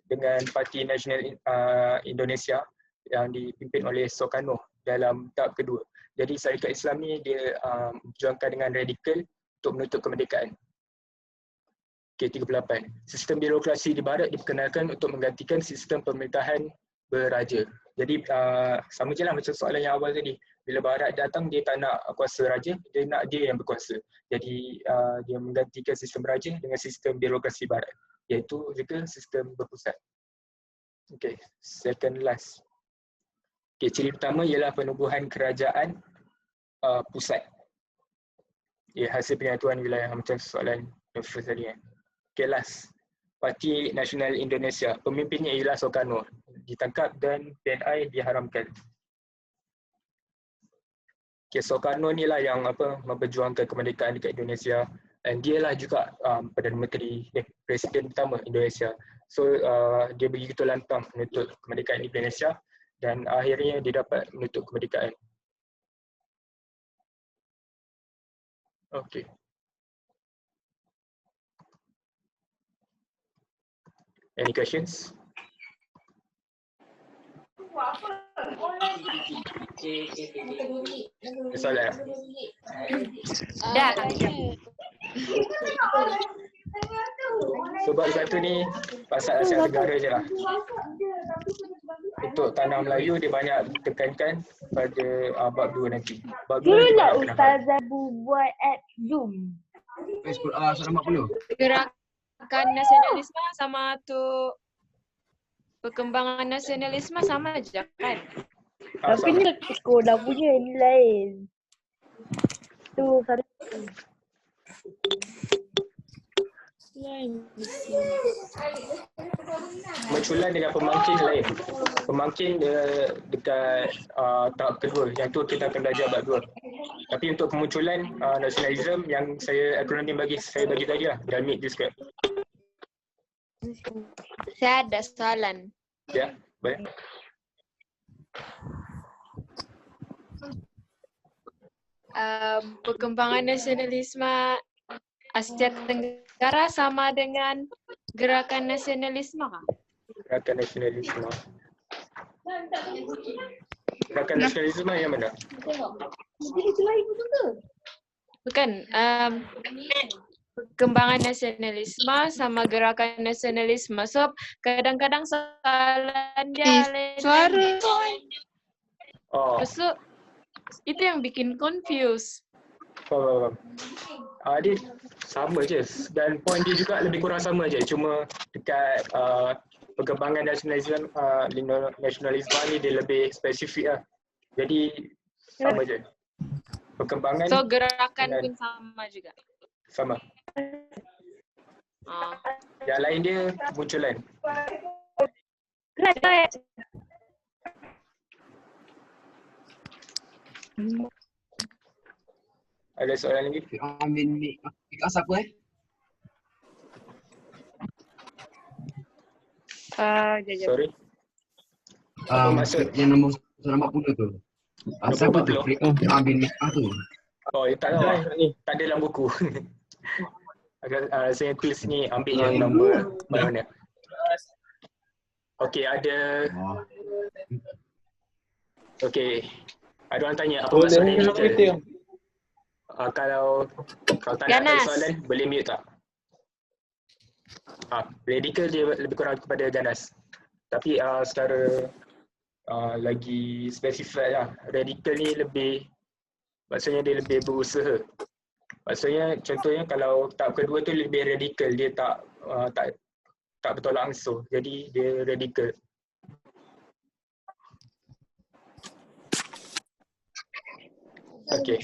Speaker 3: dengan Parti Nasional Indonesia yang dipimpin oleh Sukarno dalam tahap kedua. Jadi Syarikat Islam ni dia berjuangkan dengan radikal untuk menuntut kemerdekaan. Okey, 38. Sistem birokrasi di barat diperkenalkan untuk menggantikan sistem pemerintahan beraja. Jadi sama je lah macam soalan yang awal tadi. Bila barat datang dia tak nak kuasa raja, dia nak dia yang berkuasa. Jadi dia menggantikan sistem beraja dengan sistem birokrasi barat, iaitu juga sistem berpusat. Okay, second last. Okay, ciri pertama ialah penubuhan kerajaan pusat. Ya, hasil penyatuan wilayah macam soalan yang first tadi kan. Okay, last. Parti Nasional Indonesia, pemimpinnya ialah Sukarno, ditangkap dan PNI diharamkan. Okay, Sukarno ni lah yang memperjuangkan kemerdekaan dekat Indonesia, dan dia lah juga Perdana Menteri, Presiden pertama Indonesia. So dia begitu lantang menuntut kemerdekaan Indonesia dan akhirnya dia dapat menuntut kemerdekaan. Okay. Any questions? Soalan.
Speaker 4: Dah.
Speaker 3: Sebab satu ni pasal Asia Tenggara je lah. Untuk tanah Melayu dia banyak tekankan pada bab 2 nanti. Bab 2 dia banyak kenal.
Speaker 2: Ustazah buat app Zoom.
Speaker 7: Soalan 40.
Speaker 4: Gerakan nasionalisme sama tu perkembangan nasionalisme sama je kan?
Speaker 2: Tapi ni sekolah punya ni lain. Tu satu.
Speaker 3: Menculan dengan pemangkin lain. Pemangkin dia dekat tahap kedua. Yang tu kita akan belajar bab 2. Tapi untuk kemunculan nasionalisme yang saya akronim bagi tadi lah. Dalam Meet Describe.
Speaker 4: Saya ada soalan.
Speaker 3: Ya, boleh.
Speaker 4: Perkembangan nasionalisme Asia Tenggara sama dengan gerakan nasionalisme kah?
Speaker 3: Gerakan nasionalisme. Gerakan nasionalisme yang mana?
Speaker 4: Bukan. Perkembangan nasionalisme sama gerakan nasionalisme. So kadang-kadang soalan dia lain.
Speaker 6: Suara.
Speaker 3: Oh,
Speaker 4: So itu yang bikin confuse.
Speaker 3: faham. Dia sama je dan poin dia juga lebih kurang sama je. Cuma dekat perkembangan nasionalisme ni dia lebih spesifik lah. Jadi sama je. Perkembangan
Speaker 4: So gerakan
Speaker 3: dengan-
Speaker 4: pun sama juga.
Speaker 3: sama.
Speaker 4: Ah.
Speaker 3: Yang lain dia kemunculan. Ada soalan lagi?
Speaker 7: Ambil mic kat siapa
Speaker 4: Jajak.
Speaker 3: Sorry. Apa maksud?
Speaker 7: Yang nombor soalan 40 tu. Siapa tu?
Speaker 3: 40?
Speaker 7: Ambil mic tu.
Speaker 3: Oh, tak tahu lah. Tak ada dalam buku. Saya tulis ni ambil yang nombor mana. Okey, ada. Okey. Ada orang tanya apa maksud radical? Kalau tak nak ada
Speaker 4: Ganas.
Speaker 3: soalan, boleh mute tak? Radical dia lebih kurang kepada ganas. Tapi secara lagi spesifik lah. Radical ni lebih, maksudnya dia lebih berusaha. Maksudnya contohnya kalau tahap kedua tu lebih radikal, dia tak bertolak ansur. Jadi dia radikal. Okey.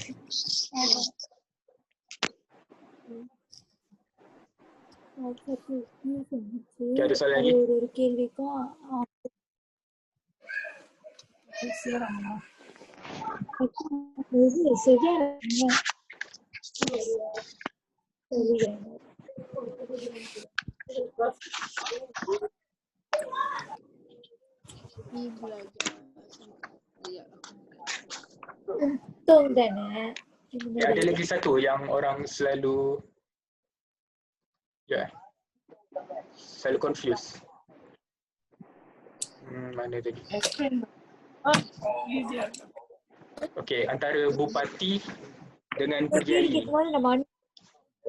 Speaker 3: Okay, ada soalan lagi? Ada lagi satu yang orang selalu selalu confuse. Mana tadi? Okey, antara bupati dengan priai.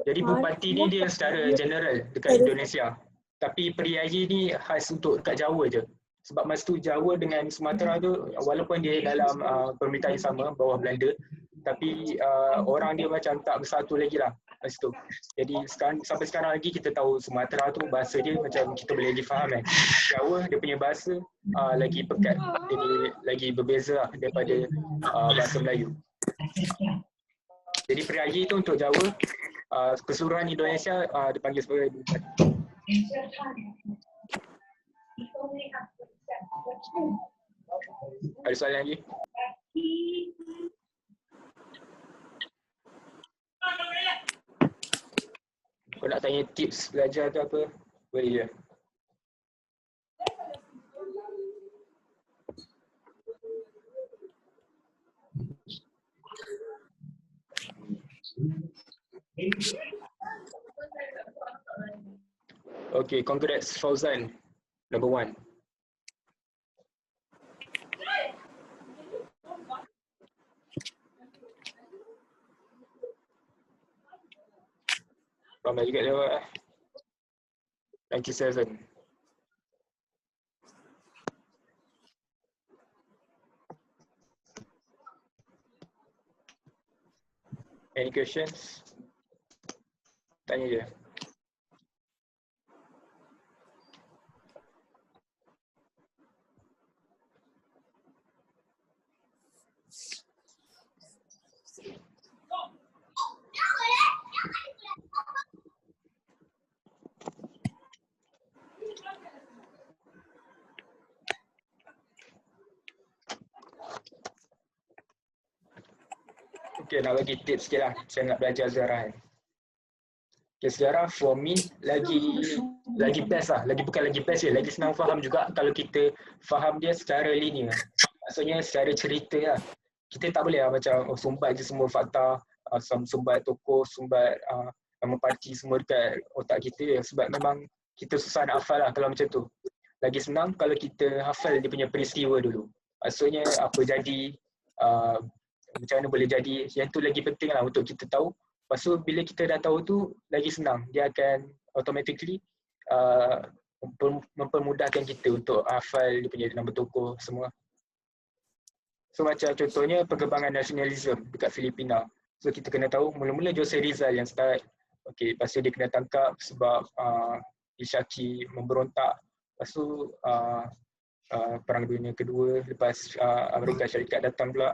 Speaker 3: Jadi bupati ni dia secara general dekat Indonesia. Tapi priai ni khas untuk dekat Jawa je. Sebab masa tu Jawa dengan Sumatera tu walaupun dia dalam pemerintahan yang sama bawah Belanda, tapi orang dia macam tak bersatu lagi lah masa tu. Jadi sampai sekarang lagi kita tahu Sumatera tu bahasa dia macam kita boleh difaham kan. Jawa dia punya bahasa lagi pekat, jadi lagi berbeza lah daripada bahasa Melayu. Jadi priai tu untuk Jawa, keseluruhan Indonesia dipanggil sebagai bupati. Ada soalan lagi? Kau nak tanya tips belajar tu apa? Boleh je. Okay, congrats Fauzan. Number 1. Ramai juga jawab. 97. Any questions? Tanya je. Okay, nak bagi tips sikit lah. Saya nak belajar sejarah kan. Okay, sejarah for me lagi best lah. Bukan lagi best je, lagi senang faham juga kalau kita faham dia secara linear. Maksudnya secara cerita lah. Kita tak boleh lah macam sumbat je semua fakta, sumbat tokoh, sumbat nama parti semua dekat otak kita je. Sebab memang kita susah nak hafal lah kalau macam tu. Lagi senang kalau kita hafal dia punya peristiwa dulu. Maksudnya apa jadi, macam mana boleh jadi, yang tu lagi penting lah untuk kita tahu. Lepas tu bila kita dah tahu tu, lagi senang. Dia akan automatically mempermudahkan kita untuk hafal dia punya nama tokoh semua. So macam contohnya perkembangan nasionalisme dekat Filipina. So kita kena tahu mula-mula Jose Rizal yang start. Okay, lepas tu dia kena tangkap sebab Ishaki memberontak. Lepas tu Perang Dunia Kedua, lepas Amerika Syarikat datang pula.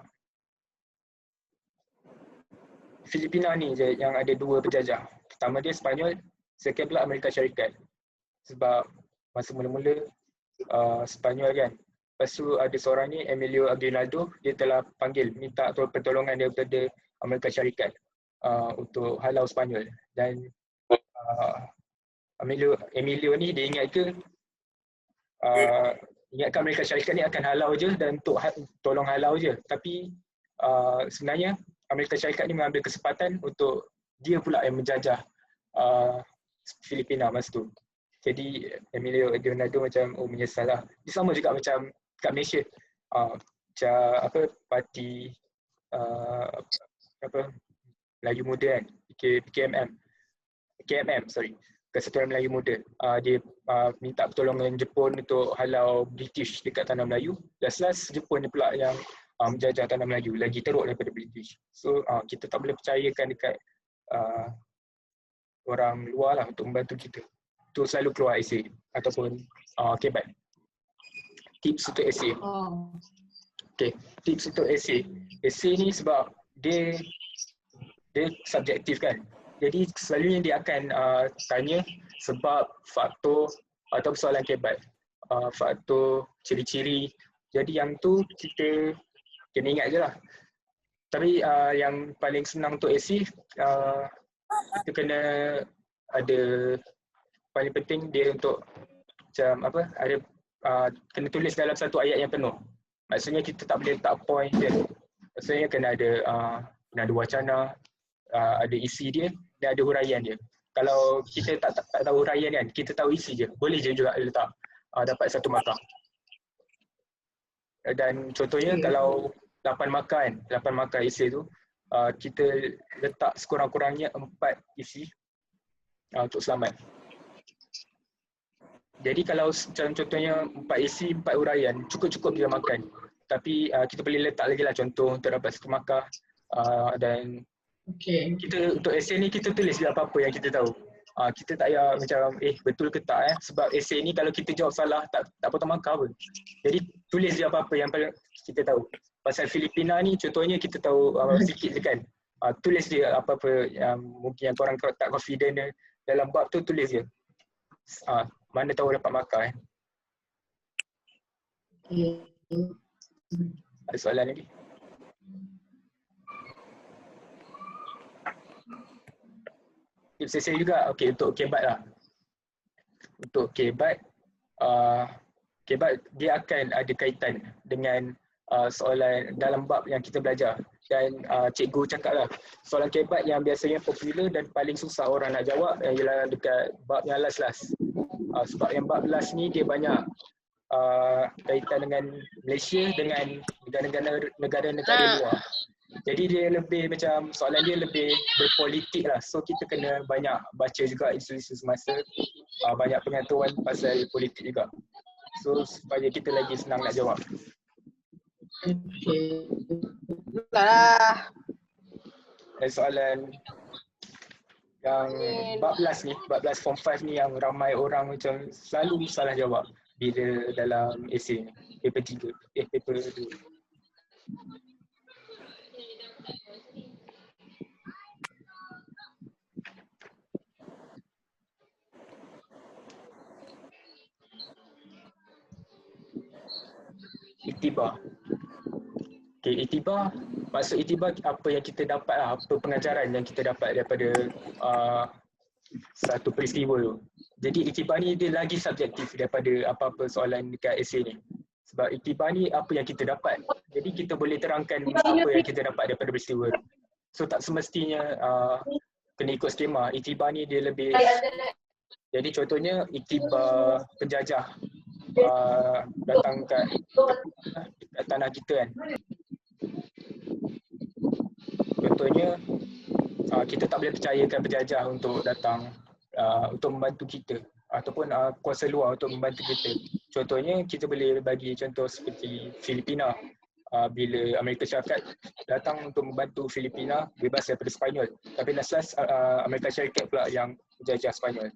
Speaker 3: Filipina ni je yang ada dua penjajah. Pertama dia Sepanyol, second pula Amerika Syarikat. Sebab masa mula-mula Sepanyol kan. Lepas tu ada seorang ni, Emilio Aguinaldo, dia telah panggil, minta pertolongan daripada Amerika Syarikat untuk halau Sepanyol. Dan Emilio ni dia ingat ke, ingatkan Amerika Syarikat ni akan halau je dan untuk tolong halau je. Tapi sebenarnya Amerika Syarikat ni mengambil kesempatan untuk dia pula yang menjajah Filipina masa tu. Jadi Emilio Aguinaldo macam menyesal lah. Dia sama juga macam kat Malaysia. Macam parti Melayu Muda kan, KMM, Kesatuan Melayu Muda. Dia minta pertolongan Jepun untuk halau British dekat tanah Melayu. Last Jepun ni pula yang menjajah tanah Melayu, lagi teruk daripada British. So kita tak boleh percayakan dekat orang luar lah untuk membantu kita. Tu selalu keluar esei ataupun kebat. Tips untuk esei. Okay, tips untuk esei. Esei ni sebab dia subjektif kan. Jadi selalunya dia akan tanya sebab, faktor atau soalan kebat. Faktor, ciri-ciri. Jadi yang tu kita kena ingat je lah. Tapi yang paling senang untuk esei, kita kena ada, paling penting dia untuk macam ada kena tulis dalam satu ayat yang penuh. Maksudnya kita tak boleh letak point dia. Maksudnya kena ada wacana, ada isi dia dan ada huraian dia. Kalau kita tak tahu huraian kan, kita tahu isi je, boleh je juga letak dapat 1 markah. Dan contohnya kalau 8 markah esei tu, kita letak sekurang-kurangnya 4 isi untuk selamat. Jadi kalau contohnya 4 isi, 4 huraian, cukup-cukup dia makan. Tapi kita boleh letak lagi lah contoh untuk dapat 1 markah. Dan kita untuk esei ni kita tulis je apa-apa yang kita tahu. Kita tak payah macam betul ke tak sebab esei ni kalau kita jawab salah tak potong markah pun. Jadi tulis je apa-apa yang kita tahu. Pasal Filipina ni contohnya kita tahu sikit je kan. Tulis je apa-apa yang mungkin yang korang tak confident dalam bab tu, tulis je. Mana tahu dapat markah Ada soalan lagi? Tips esei juga, okey, untuk kebat lah. Untuk kebat dia akan ada kaitan dengan soalan dalam bab yang kita belajar. Dan cikgu cakap lah, soalan kebat yang biasanya popular dan paling susah orang nak jawab ialah dekat bab yang last-last. Sebab yang bab last ni dia banyak kaitan dengan Malaysia dengan negara-negara luar. Jadi dia lebih macam soalan dia lebih berpolitik lah. So kita kena banyak baca juga isu-isu semasa, banyak pengetahuan pasal politik juga. So supaya kita lagi senang nak jawab.
Speaker 1: Okay.
Speaker 3: Dan soalan yang 14 ni, 14 form 5 ni yang ramai orang macam selalu salah jawab bila dalam esei ni. Paper 3, paper 2. Iktibar. Okay, iktibar, maksud iktibar apa yang kita dapat lah, apa pengajaran yang kita dapat daripada satu peristiwa tu. Jadi iktibar ni dia lagi subjektif daripada apa-apa soalan dekat esei ni. Sebab iktibar ni apa yang kita dapat. Jadi kita boleh terangkan apa yang kita dapat daripada peristiwa tu. So tak semestinya kena ikut skema. Iktibar ni dia lebih, jadi contohnya iktibar penjajah datang kat tanah kita kan. Contohnya kita tak boleh percayakan penjajah untuk datang untuk membantu kita ataupun kuasa luar untuk membantu kita. Contohnya kita boleh bagi contoh seperti Filipina. Bila Amerika Syarikat datang untuk membantu Filipina bebas daripada Sepanyol. Tapi last Amerika Syarikat pula yang menjajah Sepanyol,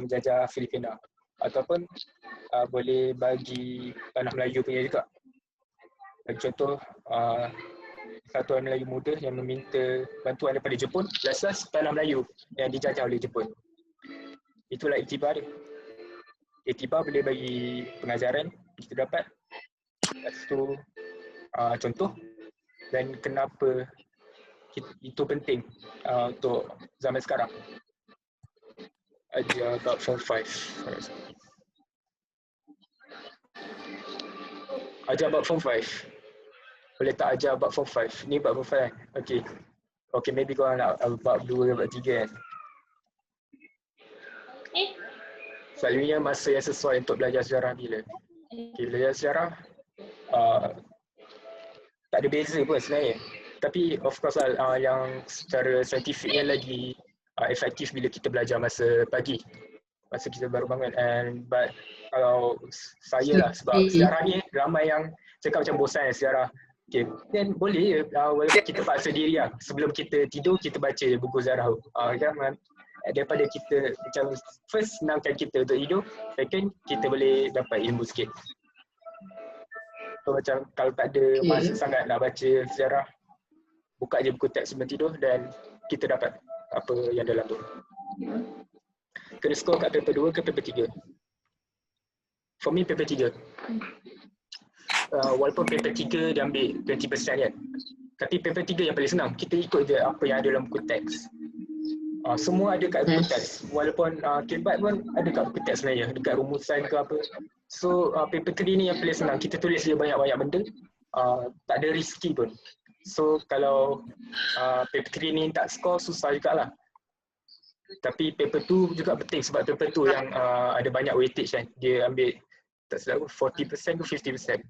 Speaker 3: menjajah Filipina. Ataupun boleh bagi tanah Melayu punya juga. Bagi contoh, Persatuan Melayu Muda yang meminta bantuan daripada Jepun, last tanah Melayu yang dijajah oleh Jepun. Itulah iktibar dia. Iktibar boleh bagi pengajaran kita dapat. Lepas tu contoh dan kenapa itu penting untuk zaman sekarang. Ajar bab form 5. Ajar bab form 5. Boleh tak ajar bab form 5? Ni bab form 5 kan? Okay. Okay, maybe korang nak bab 2 bab 3 kan? Selalunya masa yang sesuai untuk belajar sejarah bila? Okay, belajar sejarah tak ada beza pun sebenarnya. Tapi of course lah, yang secara saintifiknya lagi efektif bila kita belajar masa pagi. Masa kita baru bangun. But kalau saya lah, sebab sejarah ni ramai yang cakap macam bosan sejarah. Okay, then boleh je, walaupun kita paksa diri lah. Sebelum kita tidur, kita baca buku sejarah tu. Daripada kita, macam first senangkan kita untuk hidup, second kita boleh dapat ilmu sikit. So macam kalau tak ada masa sangat nak baca sejarah, buka je buku teks sebelum tidur dan kita dapat apa yang dalam tu. Kena skor kat paper 2 ke paper 3? For me paper 3. Walaupun paper 3 dia ambil 20% kan. Tapi paper 3 yang paling senang. Kita ikut je apa yang ada dalam buku teks. Semua ada kat buku teks. Walaupun kebat pun ada kat buku teks sebenarnya. Dekat rumusan ke apa. So paper 3 ni yang paling senang. Kita tulis je banyak-banyak benda. Tak ada risky pun. So kalau paper 3 ni tak skor, susah jugalah. Tapi paper 2 juga penting sebab paper 2 yang ada banyak weightage kan. Dia ambil tak silap 40% ke 50%.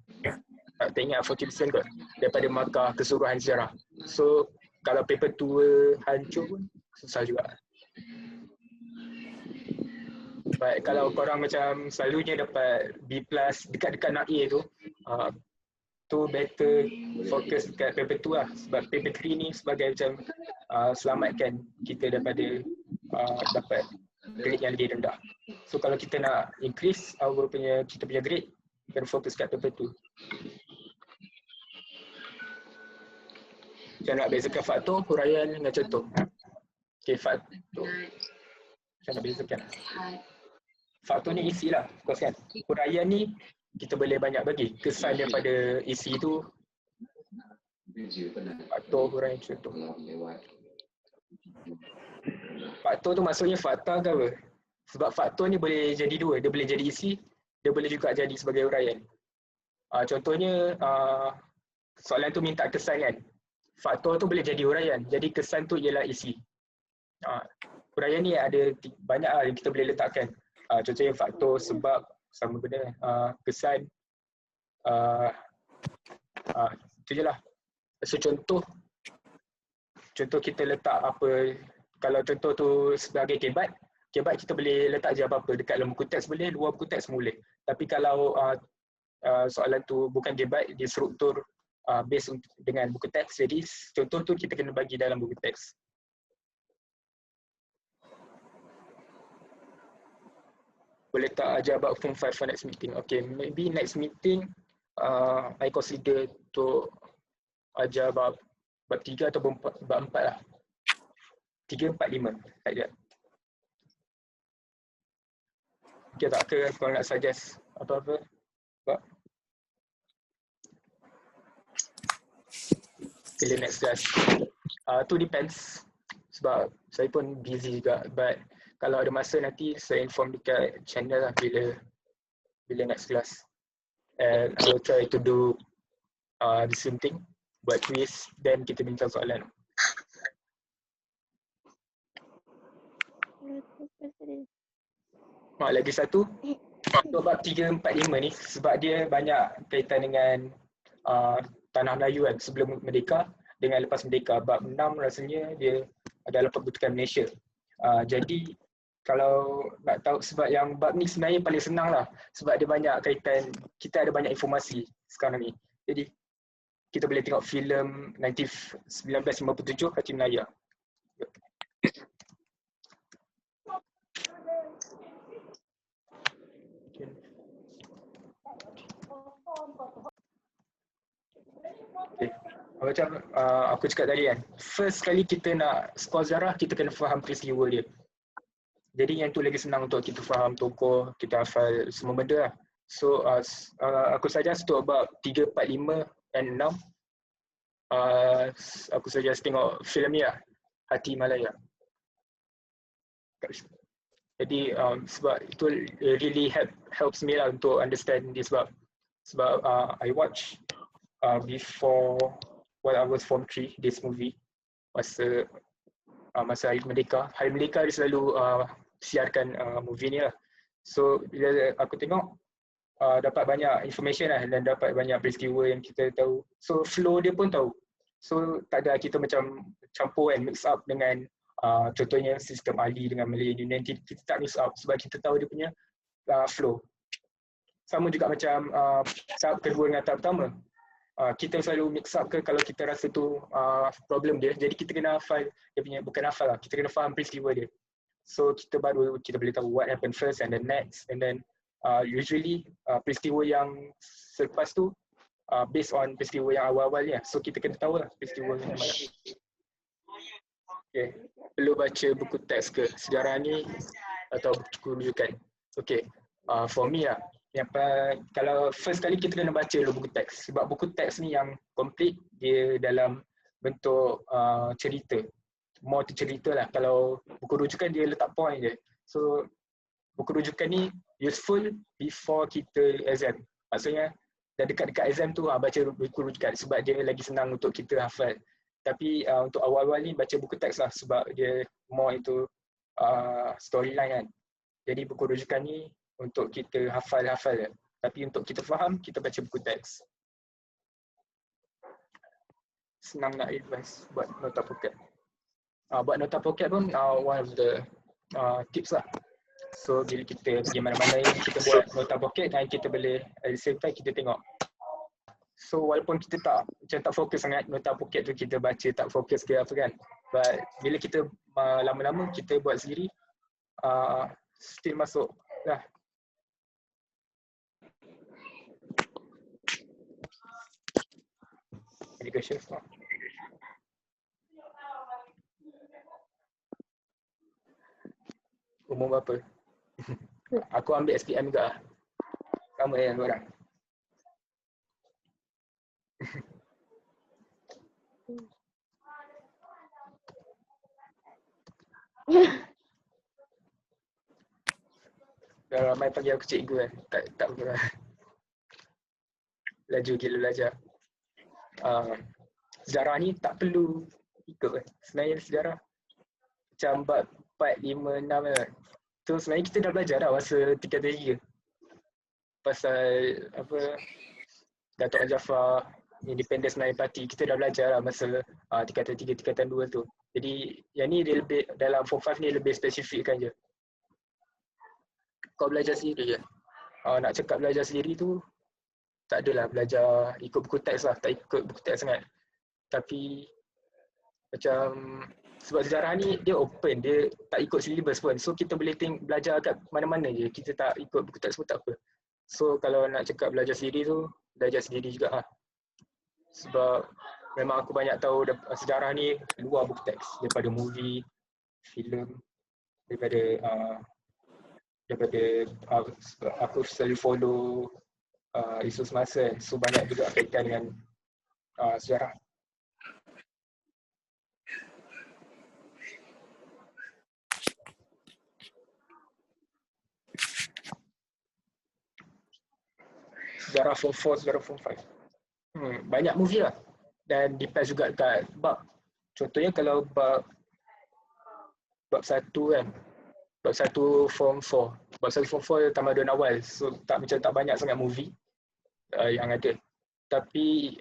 Speaker 3: Tak ingat 40% kot daripada markah keseluruhan sejarah. So kalau paper 2 hancur pun susah juga. But kalau korang macam selalunya dapat B+ dekat-dekat nak A tu better fokus dekat paper 2 lah. Sebab paper 3 ni sebagai macam selamatkan kita daripada dapat grade yang lebih rendah. So kalau kita nak increase kita punya grade, kita fokus kat paper 2. Macam nak bezakan faktor, huraian dengan contoh. Okay, faktor. Macam nak bezakan. Faktor ni isi lah, of course kan. Huraian ni kita boleh banyak bagi. Kesan daripada isi tu, faktor, huraian, contoh. Faktor tu maksudnya fakta ke apa? Sebab faktor ni boleh jadi dua. Dia boleh jadi isi, dia boleh juga jadi sebagai huraian. Contohnya, soalan tu minta kesan kan. Faktor tu boleh jadi huraian. Jadi kesan tu ialah isi. Huraian ni ada banyak yang kita boleh letakkan. Contohnya faktor, sebab, sama benda. Kesan, itu je lah. So contoh contoh kita letak apa, kalau contoh tu sebagai kebat kita boleh letak je apa-apa dekat dalam buku teks boleh, luar buku teks boleh. Tapi kalau soalan tu bukan kebat, dia struktur base dengan buku teks, jadi contoh tu kita kena bagi dalam buku teks. Boleh tak ajar about form 5 for next meeting? Okay, maybe next meeting I consider untuk ajar bab 3 atau bab 4 lah. 3, 4, 5 like that. Okay tak ke kalau nak suggest apa-apa? Bila next class. Tu depends. Sebab saya pun busy juga. But kalau ada masa nanti saya inform dekat channel lah bila next class. And I will try to do the same thing. Buat quiz, then kita bincang soalan. Lagi satu. Untuk bab 3, 4, 5 ni sebab dia banyak kaitan dengan Tanah Melayu kan sebelum merdeka dengan lepas merdeka. Bab 6 rasanya dia adalah perbudakan Malaysia. Jadi kalau nak tahu sebab yang bab ni sebenarnya paling senang lah sebab dia banyak kaitan, kita ada banyak informasi sekarang ni. Jadi kita boleh tengok filem 1957 Hati Melaya. Okay. Macam aku cakap tadi kan, first kali kita nak skor sejarah, kita kena faham peristiwa dia. Jadi yang tu lagi senang untuk kita faham tokoh, kita hafal semua benda lah. So aku suggest untuk bab 3, 4, 5 and 6 aku suggest tengok filem ni lah, Hati Malaya. Jadi sebab itu really helps me lah untuk understand this sebab I watch before while I was form 3 this movie masa Hari Merdeka. Hari Merdeka dia selalu siarkan movie ni lah. So bila aku tengok dapat banyak information lah dan dapat banyak peristiwa yang kita tahu. So flow dia pun tahu. So tak ada kita macam campur and mix up dengan contohnya sistem Ali dengan Malayan Union, kita tak mix up sebab kita tahu dia punya flow. Sama juga macam tahap kedua dengan tahap pertama. Kita selalu mix up ke kalau kita rasa tu problem dia. Jadi kita kena hafal dia punya, bukan hafal lah, kita kena faham peristiwa dia. So kita baru kita boleh tahu what happened first and then next, and then usually peristiwa yang selepas tu based on peristiwa yang awal-awal ni. So kita kena tahu lah peristiwa yang mana. Okay, perlu baca buku teks ke sejarah ni atau buku rujukan? Okay, for me lah, kalau first kali kita kena baca dulu buku teks sebab buku teks ni yang complete, dia dalam bentuk cerita, more to cerita lah. Kalau buku rujukan dia letak point je. So buku rujukan ni useful before kita exam. Maksudnya dah dekat-dekat exam tu baca buku rujukan sebab dia lagi senang untuk kita hafal. Tapi untuk awal-awal ni baca buku teks lah sebab dia more itu storyline kan. Jadi buku rujukan ni untuk kita hafal-hafal. Tapi untuk kita faham, kita baca buku teks. Senang nak advise buat nota pocket. Buat nota pocket pun one of the tips lah. So bila kita pergi mana-mana kita buat nota pocket dan kita boleh at the same time kita tengok. So walaupun kita macam tak fokus sangat nota pocket tu, kita baca tak fokus ke apa kan. But bila kita lama-lama kita buat sendiri still masuk lah. Any questions? Umur berapa? Aku ambil SPM juga lah. Sama yang korang. Dah ramai panggil aku cikgu kan. Tak apa lah. Laju gila belajar. Sejarah ni tak perlu ikut kan. Sebenarnya sejarah macam bab 4, 5, 6 kan. So sebenarnya kita dah belajar dah masa tingkatan 3. Pasal apa, Datuk Jafar, Independence Melayu Party, kita dah belajar lah masa tingkatan 3, tingkatan 2 tu. Jadi yang ni dia lebih, dalam form 5 ni lebih spesifikkan je. Kau belajar sendiri je. Nak cakap belajar sendiri tu, tak adalah belajar ikut buku teks lah, tak ikut buku teks sangat. Tapi macam sebab sejarah ni dia open, dia tak ikut syllabus pun. So kita boleh belajar kat mana-mana je, kita tak ikut buku teks pun tak apa. So kalau nak cakap belajar sendiri tu, belajar sendiri juga lah. Sebab memang aku banyak tahu sejarah ni luar buku teks, daripada movie, filem, daripada aku selalu follow isu semasa, so banyak juga kaitan dengan sejarah. Sejarah form 4, sejarah form 5. Banyak movie lah. Dan depends juga dekat bab. Contohnya kalau bab 1 kan. Bab 1 form 4. Bab 1 form 4 tamadun awal. So tak banyak sangat movie yang ada. Tapi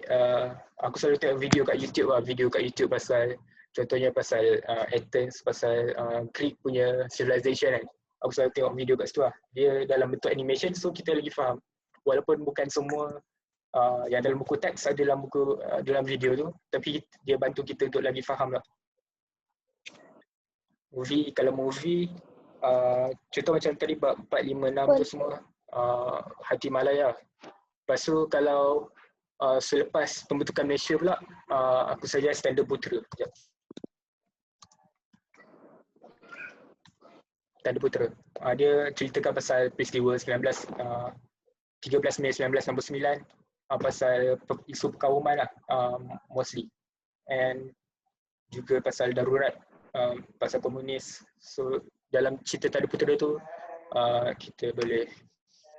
Speaker 3: aku selalu tengok video kat YouTube lah. Video kat YouTube pasal, contohnya pasal Athens, pasal Greek punya civilization kan. Aku selalu tengok video kat situ lah. Dia dalam bentuk animation, so kita lagi faham. Walaupun bukan semua yang dalam buku teks ada dalam buku dalam video tu, tapi dia bantu kita untuk lagi faham lah. Movie, kalau movie contoh macam tadi bab 4, 5, 6 tu semua Hati Malaya. Lepas tu kalau selepas pembentukan Malaysia pula, aku suggest Tanda Putera. Sekejap. Tanda Putera. Dia ceritakan pasal peristiwa 13 Mei 1969, pasal isu perkauman lah, mostly. And juga pasal darurat, pasal komunis. So dalam cerita Tanda Putera tu, kita boleh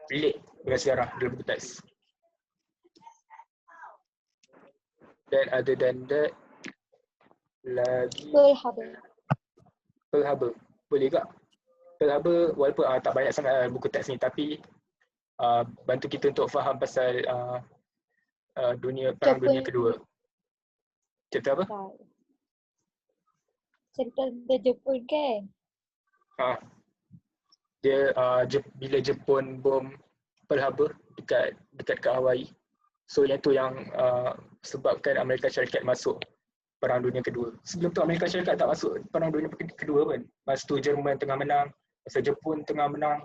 Speaker 3: relate dengan sejarah dalam buku teks. Dan other than that, lagi Pearl Harbor. Boleh tak? Pearl Harbor walaupun tak banyak sangat buku teks ni, tapi bantu kita untuk faham pasal Perang Dunia Kedua. Cerita apa?
Speaker 2: Cerita tentang Jepun kan?
Speaker 3: Dia bila Jepun bom Pearl Harbor dekat ke Hawaii. So yang tu yang sebabkan Amerika Syarikat masuk Perang Dunia Kedua. Sebelum tu Amerika Syarikat tak masuk Perang Dunia Kedua pun. Masa tu Jerman tengah menang, masa Jepun tengah menang.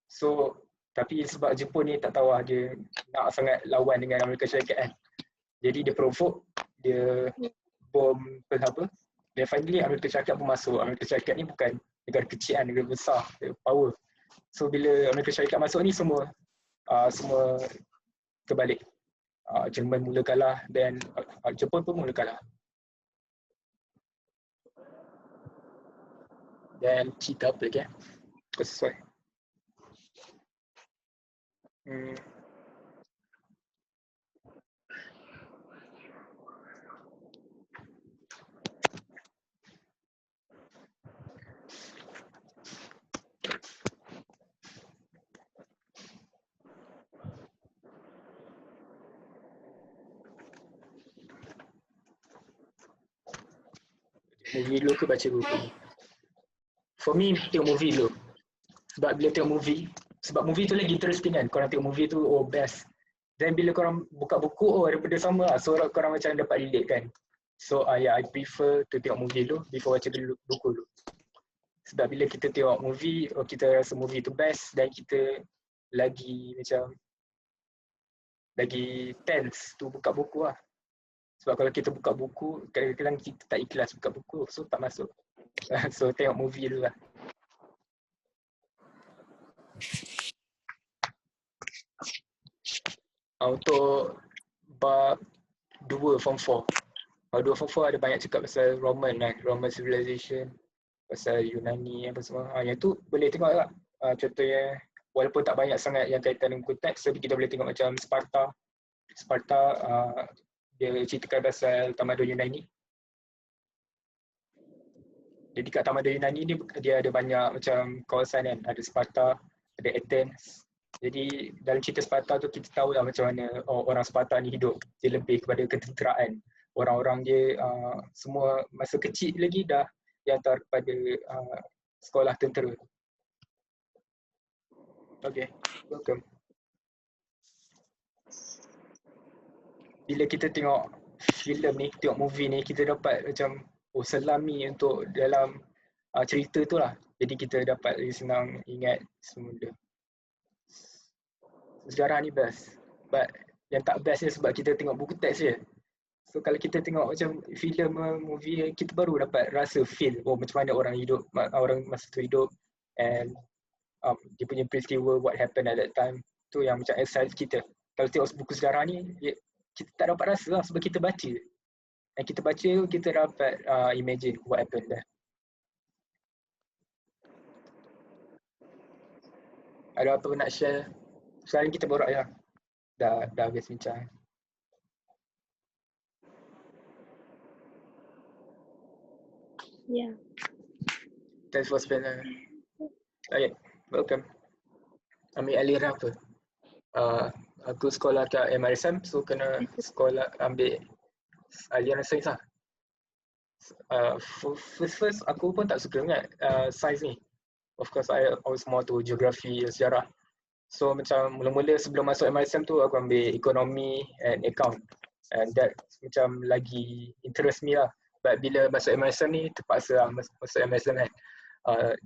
Speaker 3: So tapi sebab Jepun ni tak tahu lah, dia nak sangat lawan dengan Amerika Syarikat kan. Jadi dia provoke, dia bom Pearl Harbor. Dan finally Amerika Syarikat pun masuk. Amerika Syarikat ni bukan negara kecil, negara besar, power. So bila Amerika Syarikat masuk ni semua terbalik. Jerman mula kalah dan Jepun pun mula kalah. Dan cerita apa lagi Kau sesuai. Movie dulu ke baca buku? For me, tengok movie dulu. Sebab bila tengok movie, sebab movie tu lagi interesting kan. Korang tengok movie tu, oh best. Then bila korang buka buku, oh daripada sama lah. So korang macam dapat relate kan. So I prefer to tengok movie dulu before baca buku dulu. Sebab bila kita tengok movie, oh kita rasa movie tu best dan kita lagi macam lagi tense tu buka buku lah. Sebab kalau kita buka buku, kadang-kadang kita tak ikhlas buka buku, so tak masuk. So tengok movie dulu lah. Untuk bab 2 form 4. Bab 2 form 4 ada banyak cakap pasal Roman kan, Roman civilization, pasal Yunani apa semua. Yang tu boleh tengok lah. Contohnya, walaupun tak banyak sangat yang kaitan dengan teks, tapi kita boleh tengok macam Sparta. Dia ceritakan pasal tamadun Yunani. Jadi kat tamadun Yunani ni dia ada banyak macam kawasan kan. Ada Sparta, ada Athens, Jadi dalam cerita Sparta tu kita tahu lah macam mana orang Sparta ni hidup. Dia lebih kepada ketenteraan. Orang-orang dia semua masa kecil lagi dah dihantar kepada sekolah tentera. Okay, welcome. Bila kita tengok filem ni, tengok movie ni, kita dapat macam selami untuk dalam cerita tu lah. Jadi kita dapat senang ingat semula. Sejarah ni best. But yang tak best ni sebab kita tengok buku teks je. So kalau kita tengok macam filem, movie, kita baru dapat rasa feel macam mana orang hidup, orang masa tu hidup, and dia punya peristiwa, what happened at that time. Tu yang macam excite kita. Kalau tengok buku sejarah ni, kita tak dapat rasa lah sebab kita baca. Dan kita baca, kita dapat imagine what happened there. Ada apa nak share? Sekarang kita borak ya. Dah habis bincang.
Speaker 2: Ya.
Speaker 3: Thanks for spending. Okay, welcome. Ambil aliran apa? Aku sekolah kat MRSM, so kena sekolah ambil aliran sains lah. First aku pun tak suka sangat sains ni. Of course I was more to geografi, sejarah. So macam mula-mula sebelum masuk MRSM tu aku ambil ekonomi and account. And that macam lagi interest me lah. But bila masuk MRSM ni terpaksa lah masuk MRSM kan.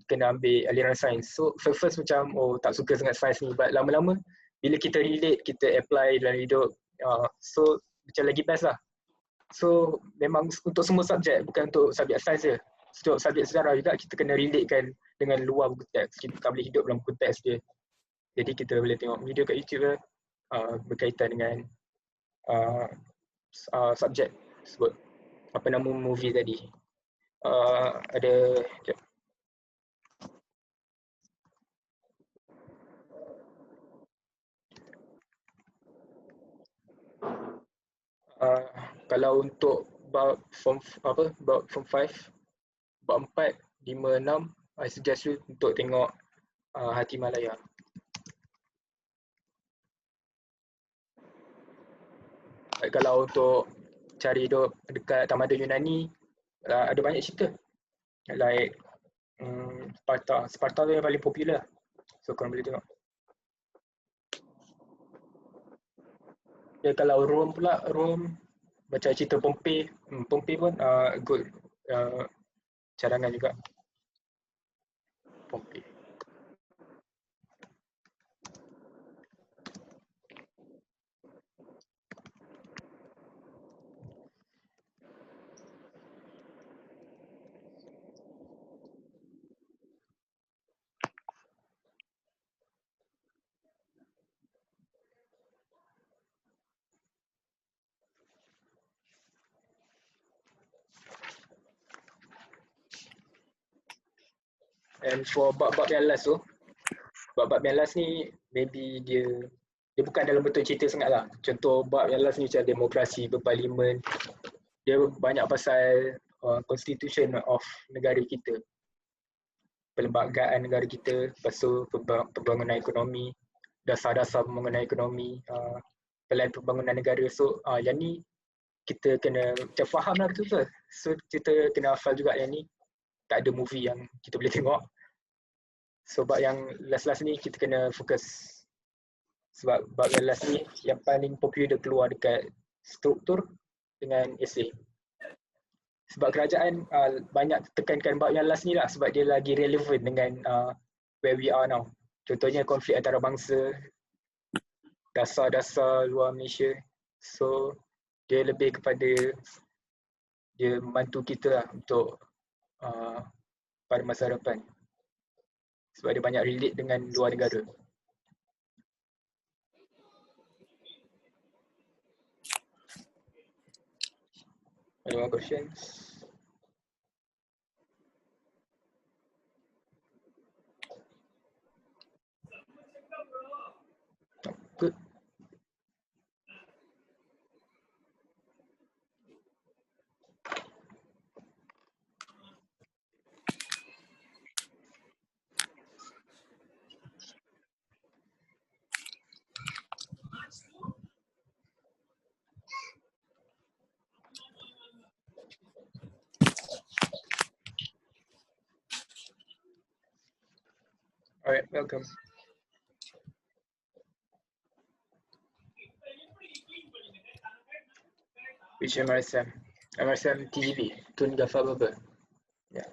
Speaker 3: Kena ambil aliran sains. So first macam tak suka sangat sains ni. But lama-lama bila kita relate, kita apply dalam hidup, so macam lagi best lah. So memang untuk semua subjek, bukan untuk subjek sains je. Untuk subjek sejarah juga kita kena relate kan dengan luar buku teks. Kita tak boleh hidup dalam buku teks je. Jadi kita boleh tengok video kat YouTube lah, berkaitan dengan subjek tersebut. Apa nama movie tadi? Ada kalau untuk bab form 5, bab 4, 5, 6, I suggest you untuk tengok Hati Malaya. Kalau untuk cari hidup dekat tamadun Yunani, ada banyak cerita. Like Sparta tu yang paling popular. So korang boleh tengok. Kalau Rome pula, macam cerita Pompey. Pompey pun good cadangan juga. Pompey. And for bab-bab yang last tu, bab-bab yang last ni maybe dia bukan dalam bentuk cerita sangat lah. Contoh bab yang last ni macam demokrasi, berparlimen. Dia banyak pasal constitution of negara kita. Perlembagaan negara kita, lepas tu pembangunan ekonomi, dasar-dasar pembangunan ekonomi, pelan pembangunan negara. So yang ni kita kena macam faham lah betul-betul. So kita kena hafal juga yang ni. Tak ada movie yang kita boleh tengok. So bab yang last-last ni kita kena fokus. Sebab bab yang last ni yang paling popular keluar dekat struktur dengan esei. Sebab kerajaan banyak tekankan bab yang last ni lah sebab dia lagi relevan dengan where we are now. Contohnya konflik antara bangsa, dasar-dasar luar Malaysia. So dia lebih kepada dia membantu kita lah untuk pada masa hadapan. Sebab dia banyak relate dengan luar negara. Any more questions? Good. Alright, welcome. Which MRSM? MRSM TGV, Tun Gafar Berber. Yeah.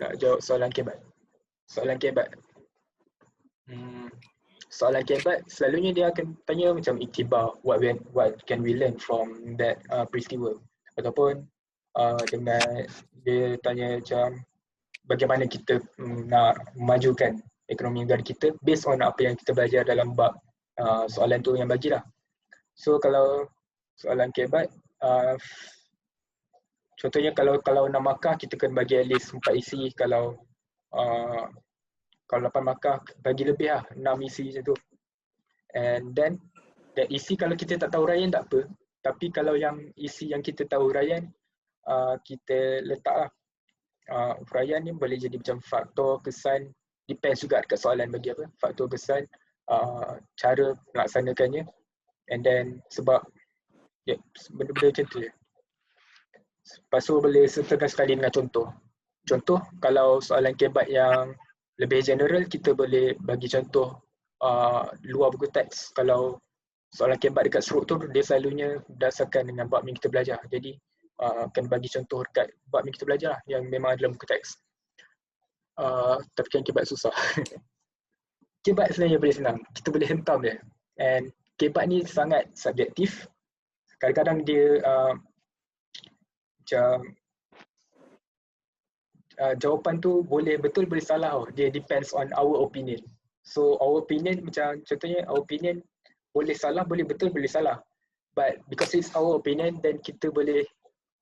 Speaker 3: Nak jawab soalan kebat. Soalan kebat. Soalan kebat selalunya dia akan tanya macam iktibar, what can we learn from that peristiwa, ataupun dengan dia tanya macam bagaimana kita nak memajukan ekonomi negara kita based on apa yang kita belajar dalam bab soalan tu yang bagilah. So kalau soalan kebat, contohnya kalau 6 markah kita kena bagi at least 4 isi, kalau 8 markah bagi lebih lah, 6 isi macam tu. And then that isi kalau kita tak tahu rayaan tak apa, tapi kalau yang isi yang kita tahu rayaan, kita letak lah. Uraian ni boleh jadi macam faktor, kesan, depends juga dekat soalan bagi apa, faktor, kesan, cara melaksanakannya, and then sebab benda-benda macam tu je. Lepas tu boleh sertakan sekali dengan contoh. Contoh kalau soalan kebat yang lebih general, kita boleh bagi contoh luar buku teks. Kalau soalan kebat dekat struktur, dia selalunya berdasarkan dengan bab yang kita belajar. Jadi akan bagi contoh dekat bab yang kita belajar lah, yang memang dalam buku teks. Tapi kan kebat susah. Kebat sebenarnya boleh senang, kita boleh hentam dia. And kebat ni sangat subjektif. Kadang-kadang dia macam jawapan tu boleh betul boleh salah. Dia depends on our opinion. So our opinion, macam contohnya our opinion boleh salah, boleh betul, boleh salah. But because it's our opinion, then kita boleh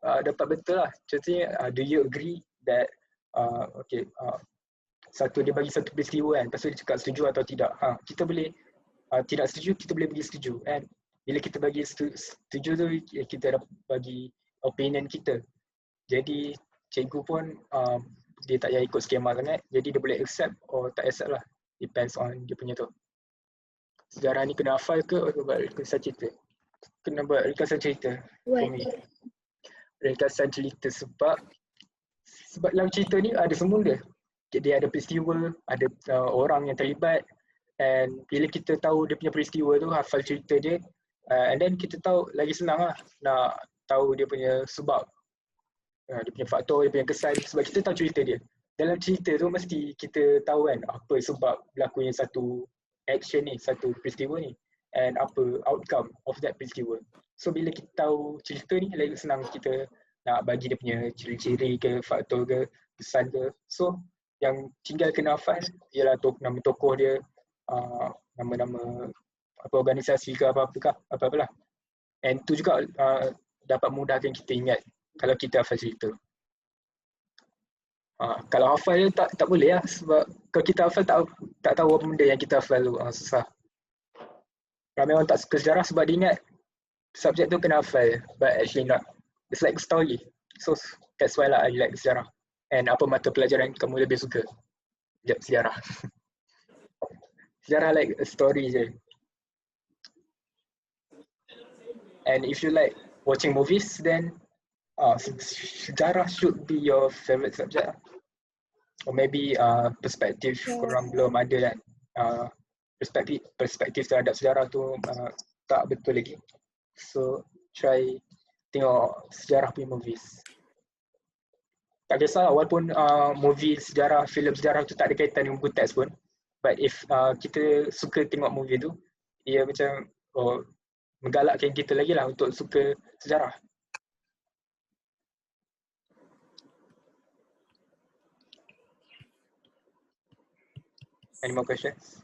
Speaker 3: dapat betul lah. Contohnya, do you agree that dia bagi satu peristiwa kan, lepas tu dia cakap setuju atau tidak. Kita boleh tidak setuju, kita boleh bagi setuju. And bila kita bagi setuju tu, kita dapat bagi opinion kita. Jadi cikgu pun dia tak payah ikut skema sangat, jadi dia boleh accept or tak accept lah. Depends on dia punya tu. Sejarah ni kena hafal ke atau buat ringkasan cerita? Kena buat ringkasan cerita. Ringkasan cerita sebab dalam cerita ni ada semua dia. Dia ada peristiwa, ada orang yang terlibat, and bila kita tahu dia punya peristiwa tu, hafal cerita dia, and then kita tahu lagi senang lah nak tahu dia punya sebab, dia punya faktor, dia punya kesan, sebab kita tahu cerita dia. Dalam cerita tu mesti kita tahu kan apa sebab berlakunya satu action ni, satu peristiwa ni, and apa outcome of that peristiwa. So bila kita tahu cerita ni, lagi senang kita nak bagi dia punya ciri-ciri ke, faktor ke, kesan ke. So yang tinggal kena hafal ialah nama tokoh dia, nama-nama apa organisasi ke apa-apa lah. And tu juga dapat mudahkan kita ingat kalau kita hafal cerita. Kalau hafal dia tak boleh lah, sebab kalau kita hafal tak tahu apa benda yang kita hafal tu, susah. Ramai orang tak suka sejarah sebab dia ingat subjek tu kena hafal, but actually not. It's like a story. So that's why lah I like sejarah. And apa mata pelajaran kamu lebih suka? Sejarah. Sejarah like a story je. And if you like watching movies, then sejarah should be your favorite subject. Or maybe perspektif korang belum ada kan. Perspektif terhadap sejarah tu tak betul lagi. So try tengok sejarah punya movies. Tak kisah walaupun movie sejarah, filem sejarah tu tak ada kaitan dengan buku teks pun. But if kita suka tengok movie tu, ia macam menggalakkan kita lagi lah untuk suka sejarah. Any more questions?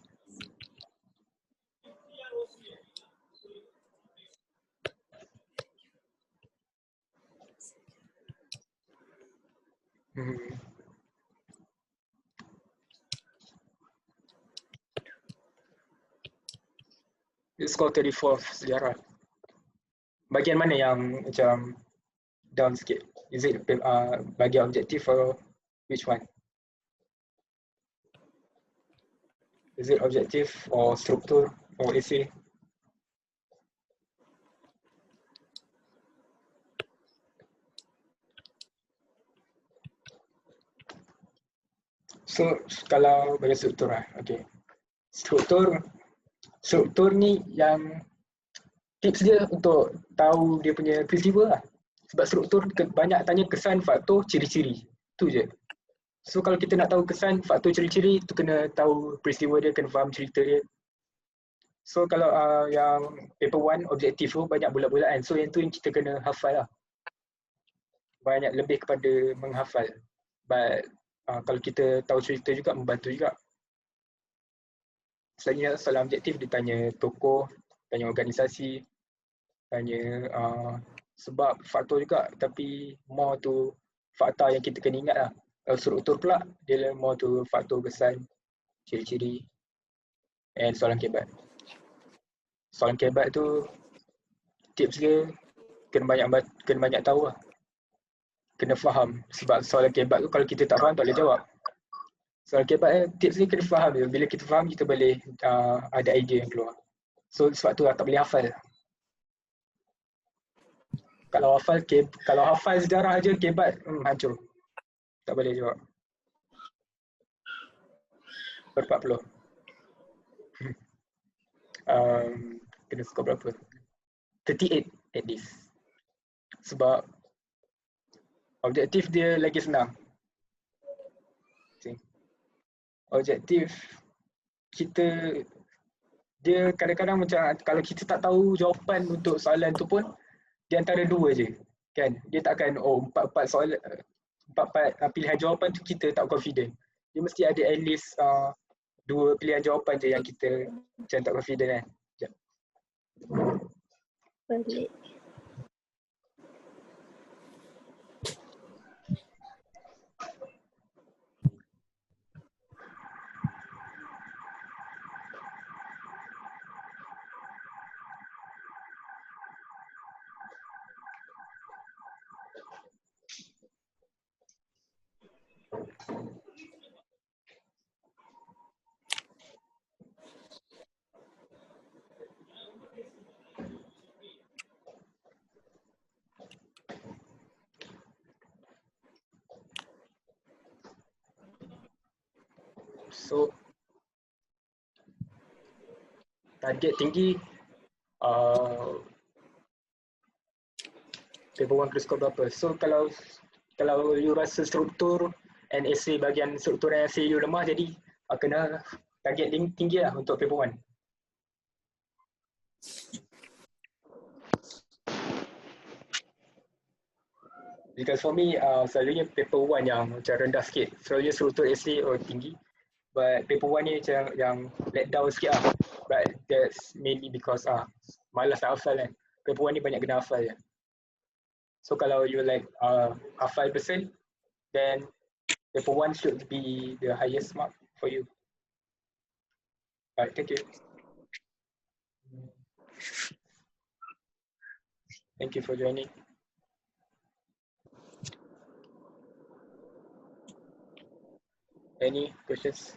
Speaker 3: Score 34 sejarah. Bahagian mana yang macam down sikit? Is it bahagian objektif or which one? Is it objektif or struktur or essay? So kalau bagi struktur lah, okay. Struktur ni yang tips dia untuk tahu dia punya peristiwa lah. Sebab struktur banyak tanya kesan, faktor, ciri-ciri. Tu je. So kalau kita nak tahu kesan, faktor, ciri-ciri, tu kena tahu peristiwa dia, kena faham cerita dia. So kalau yang paper 1 objektif tu banyak bulat-bulatan. So yang tu yang kita kena hafal lah. Banyak lebih kepada menghafal. But kalau kita tahu cerita juga, membantu juga. Selainnya soalan objektif, dia tanya tokoh, tanya organisasi, tanya sebab faktor juga, tapi more tu fakta yang kita kena ingat lah. Kalau struktur pula, dia more tu faktor kesan, ciri-ciri, and soalan kebat. Soalan kebat tu, tips dia kena banyak tahu lah. Kena faham. Sebab soalan kebat tu kalau kita tak faham, tak boleh jawab. Soalan kebat tips ni kena faham dia. Bila kita faham, kita boleh ada idea yang keluar. So sebab tu tak boleh hafal. Kalau hafal sejarah aja kebat, hancur. Tak boleh jawab. Per 40. Kena skor berapa? 38 at least. Sebab objektif dia lagi senang. Objektif dia kadang-kadang macam kalau kita tak tahu jawapan untuk soalan tu pun dia antara dua je kan. Dia takkan empat soalan, empat pilihan jawapan tu kita tak confident. Dia mesti ada at least 2 pilihan jawapan je yang kita macam tak confident kan.
Speaker 2: Balik.
Speaker 3: So target tinggi paper 1 kena skor berapa? So kalau you rasa struktur and essay bahagian struktur dan essay you lemah, jadi kena target tinggi lah untuk paper 1. Because for me, selalunya paper 1 yang macam rendah sikit. Selalunya struktur essay tinggi. But paper 1 ni macam yang let down sikit lah. But that's mainly because malas nak hafal kan. Paper 1 ni banyak kena hafal je. So kalau you like hafal persen, then paper 1 should be the highest mark for you. Alright, thank you. Thank you for joining. Any questions?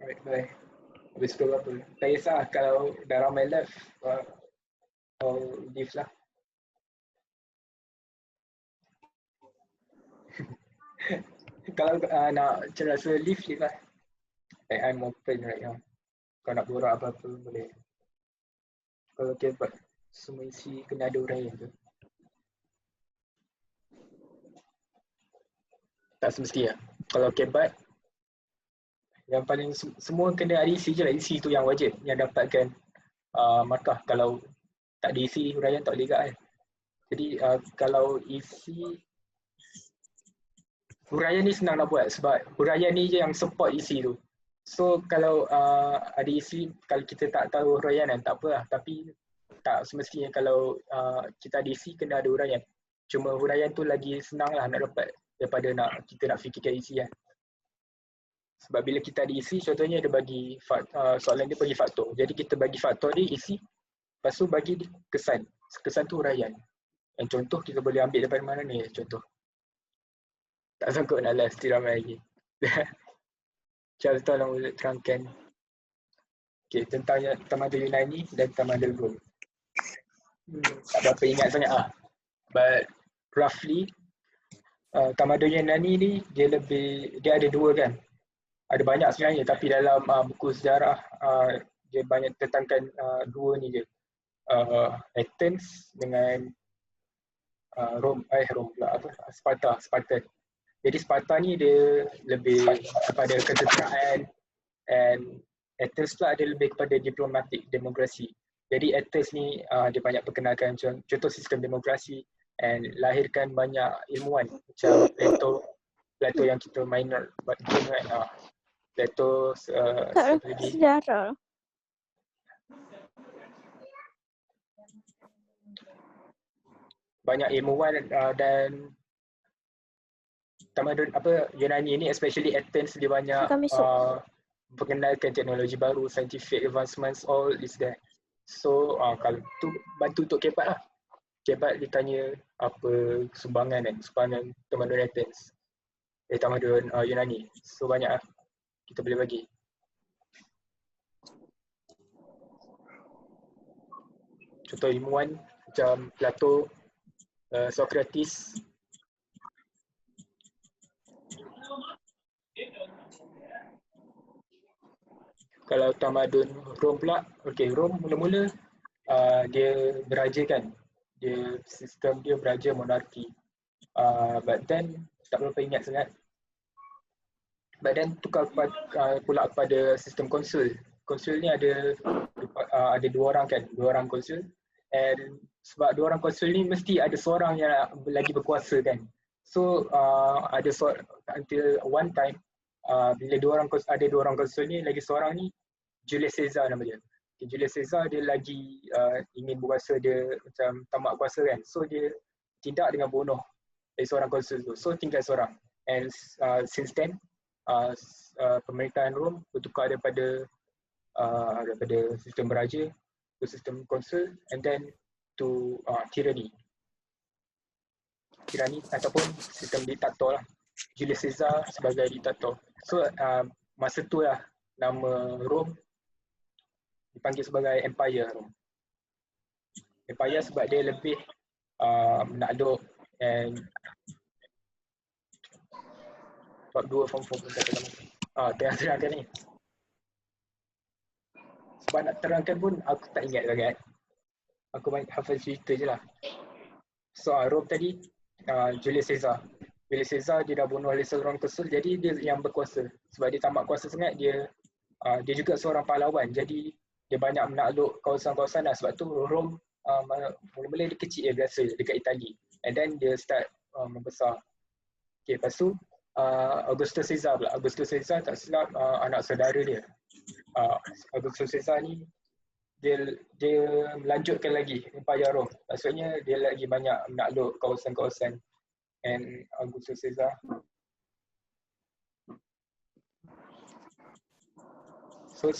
Speaker 3: Alright, bye. Habis pukul berapa? Tak kisah kalau dah ramai live, leave lah. Kalau nak rasa leave lah. Like I'm open right now. Kalau nak borak apa-apa boleh. Kalau kebat semua isi kena ada orang yang tu. Tak semesti lah. Kalau kebat yang paling semua kena ada isi je lah. Isi tu yang wajib, yang dapatkan markah. Kalau tak ada isi, huraian tak boleh kan. Jadi kalau isi, huraian ni senang nak buat sebab huraian ni je yang support isi tu. So kalau ada isi, kalau kita tak tahu huraian kan tak apa lah. Tapi tak semestinya kalau kita ada isi kena ada huraian. Cuma huraian tu lagi senang lah nak dapat daripada kita nak fikirkan isi kan. Sebab bila kita ada isi, contohnya dia bagi soalan dia bagi faktor. Jadi kita bagi faktor dia isi, lepas tu bagi kesan. Kesan tu huraian. Yang contoh kita boleh ambil daripada mana ni contoh. Tak sanggup nak mesti ramai lagi. Contoh yang boleh terangkan. Okay, tentang tamadun Yunani dan tamadun Rom. Tak berapa ingat sangat lah. But roughly, tamadun Yunani ni dia ada dua kan. Ada banyak sebenarnya tapi dalam buku sejarah dia banyak tentangkan dua ni je. Athens dengan Rom pula apa? Sparta. Jadi Sparta ni dia lebih kepada ketenteraan and Athens pula dia lebih kepada diplomatik demokrasi. Jadi Athens ni dia banyak perkenalkan contoh sistem demokrasi and lahirkan banyak ilmuwan macam Plato yang kita main buat game kan. Plato
Speaker 2: Tak
Speaker 3: satu lagi.
Speaker 2: sejarah.
Speaker 3: Banyak ilmuwan dan tamadun Yunani ni especially Athens dia banyak perkenalkan teknologi baru, scientific advancements, all is there. So kalau tu bantu untuk Kepat lah. Kepat ditanya apa sumbangan tamadun Athens, tamadun Yunani. So banyak lah kita boleh bagi. Contoh ilmuwan macam Plato, Socrates. Kalau tamadun Rom pula, Rom mula-mula dia beraja kan. Sistem dia beraja monarki. But then tak berapa ingat sangat. But then tukar pula kepada sistem konsul. Konsul ni ada dua orang konsul. And sebab dua orang konsul ni mesti ada seorang yang lagi berkuasa kan. So until one time bila ada dua orang konsul ni, lagi seorang ni Julius Caesar nama dia. Julius Caesar dia lagi ingin berkuasa, dia macam tamak kuasa kan. So dia tindak dengan bunuh seorang konsul tu. So tinggal seorang. And since then pemerintahan Rom bertukar daripada sistem beraja ke sistem konsul and then to tyranny ataupun sistem diktator lah. Julius Caesar sebagai diktator. So masa tu lah nama Rom dipanggil sebagai Empire Rom. Empire sebab dia lebih menakluk and bab 2 form 4 pun kata nama. Tengah terangkan ni. Sebab nak terangkan pun aku tak ingat sangat. Aku main hafal cerita je lah. So Rom tadi Julius Caesar. Julius Caesar dia dah bunuh oleh seorang konsul, jadi dia yang berkuasa. Sebab dia tamak kuasa sangat, dia juga seorang pahlawan. Jadi dia banyak menakluk kawasan-kawasan lah. Sebab tu Rom mula-mula dia kecil biasa dekat Itali. And then dia start membesar. Okay, lepas tu Augustus Caesar pula. Augustus Caesar tak silap anak saudara dia. Augustus Caesar ni dia melanjutkan lagi Empire Rom. Maksudnya dia lagi banyak menakluk kawasan-kawasan. And Augustus Caesar so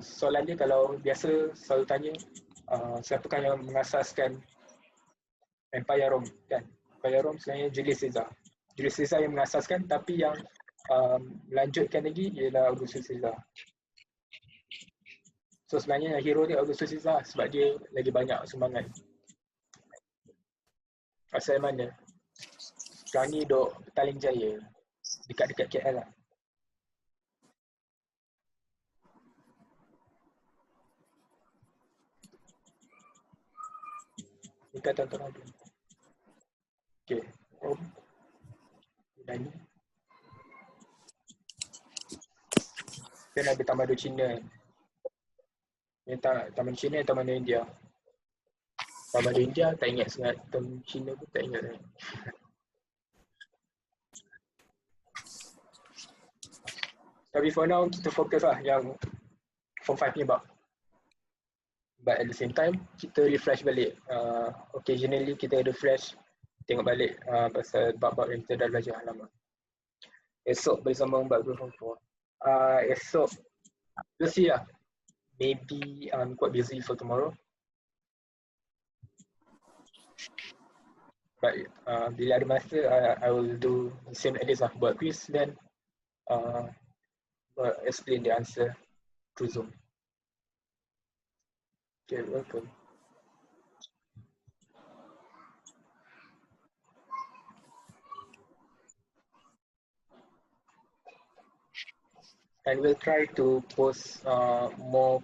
Speaker 3: soalan dia kalau biasa selalu tanya siapakah yang mengasaskan Empire Rom kan? Empire Rom sebenarnya Julius Caesar. Julius Caesar yang mengasaskan, tapi yang melanjutkan lagi ialah Augustus Caesar. So sebenarnya hero dia Augustus Caesar sebab dia lagi banyak sumbangan. Asal mana? Sekarang ni duk Petaling Jaya, dekat-dekat KL lah. Dekat tonton ada. Okay, Rom. Dan ada tamadun Cina. Tamadun Cina dan tamadun India. Tamadun India tak ingat sangat, tamadun Cina pun tak ingat sangat. Tapi for now kita fokus lah yang Form 5 ni bab. But at the same time kita refresh balik. Occasionally kita ada flash tengok balik pasal bab-bab yang kita dah belajar lama. Esok boleh sambung bab 2.4. Esok, we'll see lah. Maybe I'm quite busy for tomorrow. But bila ada masa, I will do the same like this lah. Buat quiz then explain the answer through Zoom. Okay, welcome. And we'll try to post more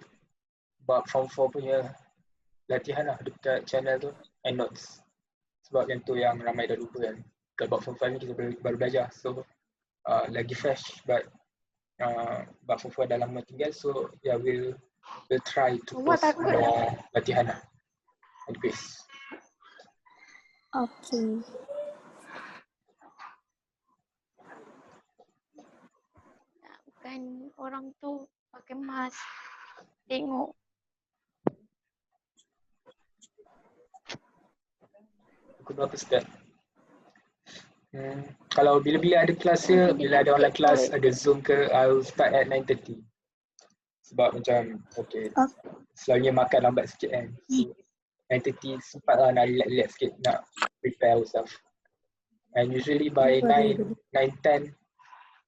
Speaker 3: bab Form 4 punya latihan lah dekat channel tu and notes. Sebab yang tu yang ramai dah lupa kan. Kalau bab Form 5 ni kita baru belajar. So lagi fresh but bab Form 4 dah lama tinggal. So yeah, we'll try to post more latihan lah and quiz.
Speaker 2: Okay.
Speaker 6: Kan orang tu pakai mask. Tengok.
Speaker 3: Pukul berapa start? Kalau bila-bila ada kelas ke, bila ada online kelas, ada Zoom ke, I'll start at 9:30. Sebab macam, okay, selalunya makan lambat sikit kan. So, 9:30 sempat lah nak relax sikit, nak prepare ourselves. And usually by 9:10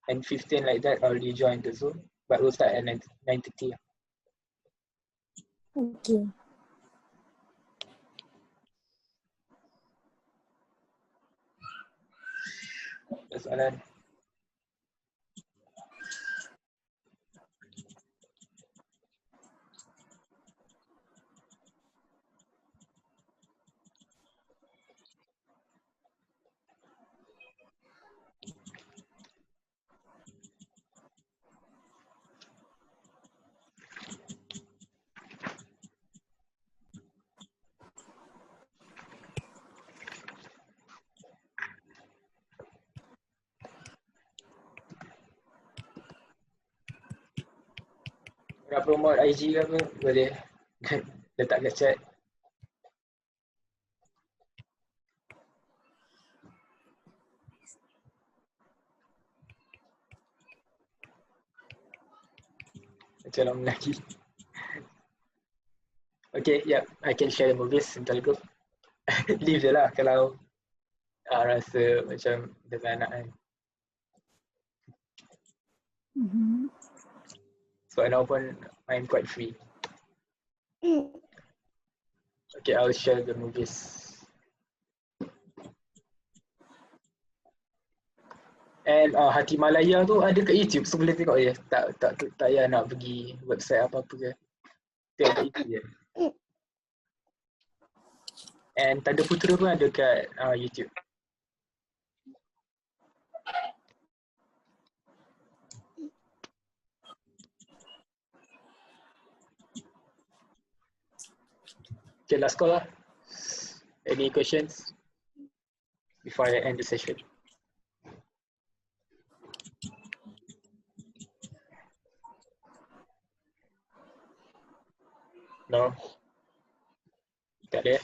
Speaker 3: and 15 like that, I'll rejoin the Zoom. But we'll start at 9:30.
Speaker 2: Okay.
Speaker 3: Soalan. Nak promote IG ke apa, boleh letak kat chat. Macam lama lagi. Okay, yeah, I can share the movies sebentar ago. Leave je lah kalau rasa macam dengan anak kan. So now pun I'm quite free. Okay, I'll share the movies. And Hati Malaya tu ada kat YouTube, so boleh tengok je. Tak payah nak pergi website apa-apa ke. Tengok kat YouTube je. And Tanda Putera pun ada kat YouTube. Okay, last call lah. Any questions before I end the session? No? Tak ada?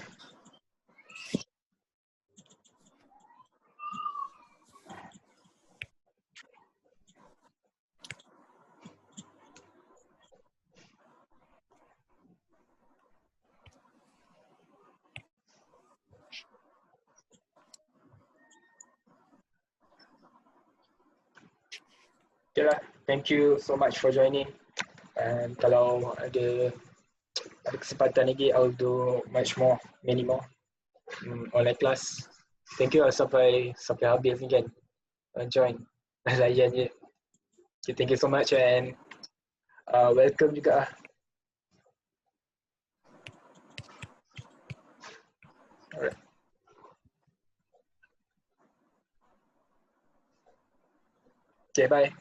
Speaker 3: Okay lah, thank you so much for joining. And kalau ada kesempatan lagi, I'll do much more, many more online class. Thank you lah sampai habis ni kan. Join, layan je. Okay, thank you so much and welcome juga lah. Alright. Okay, bye.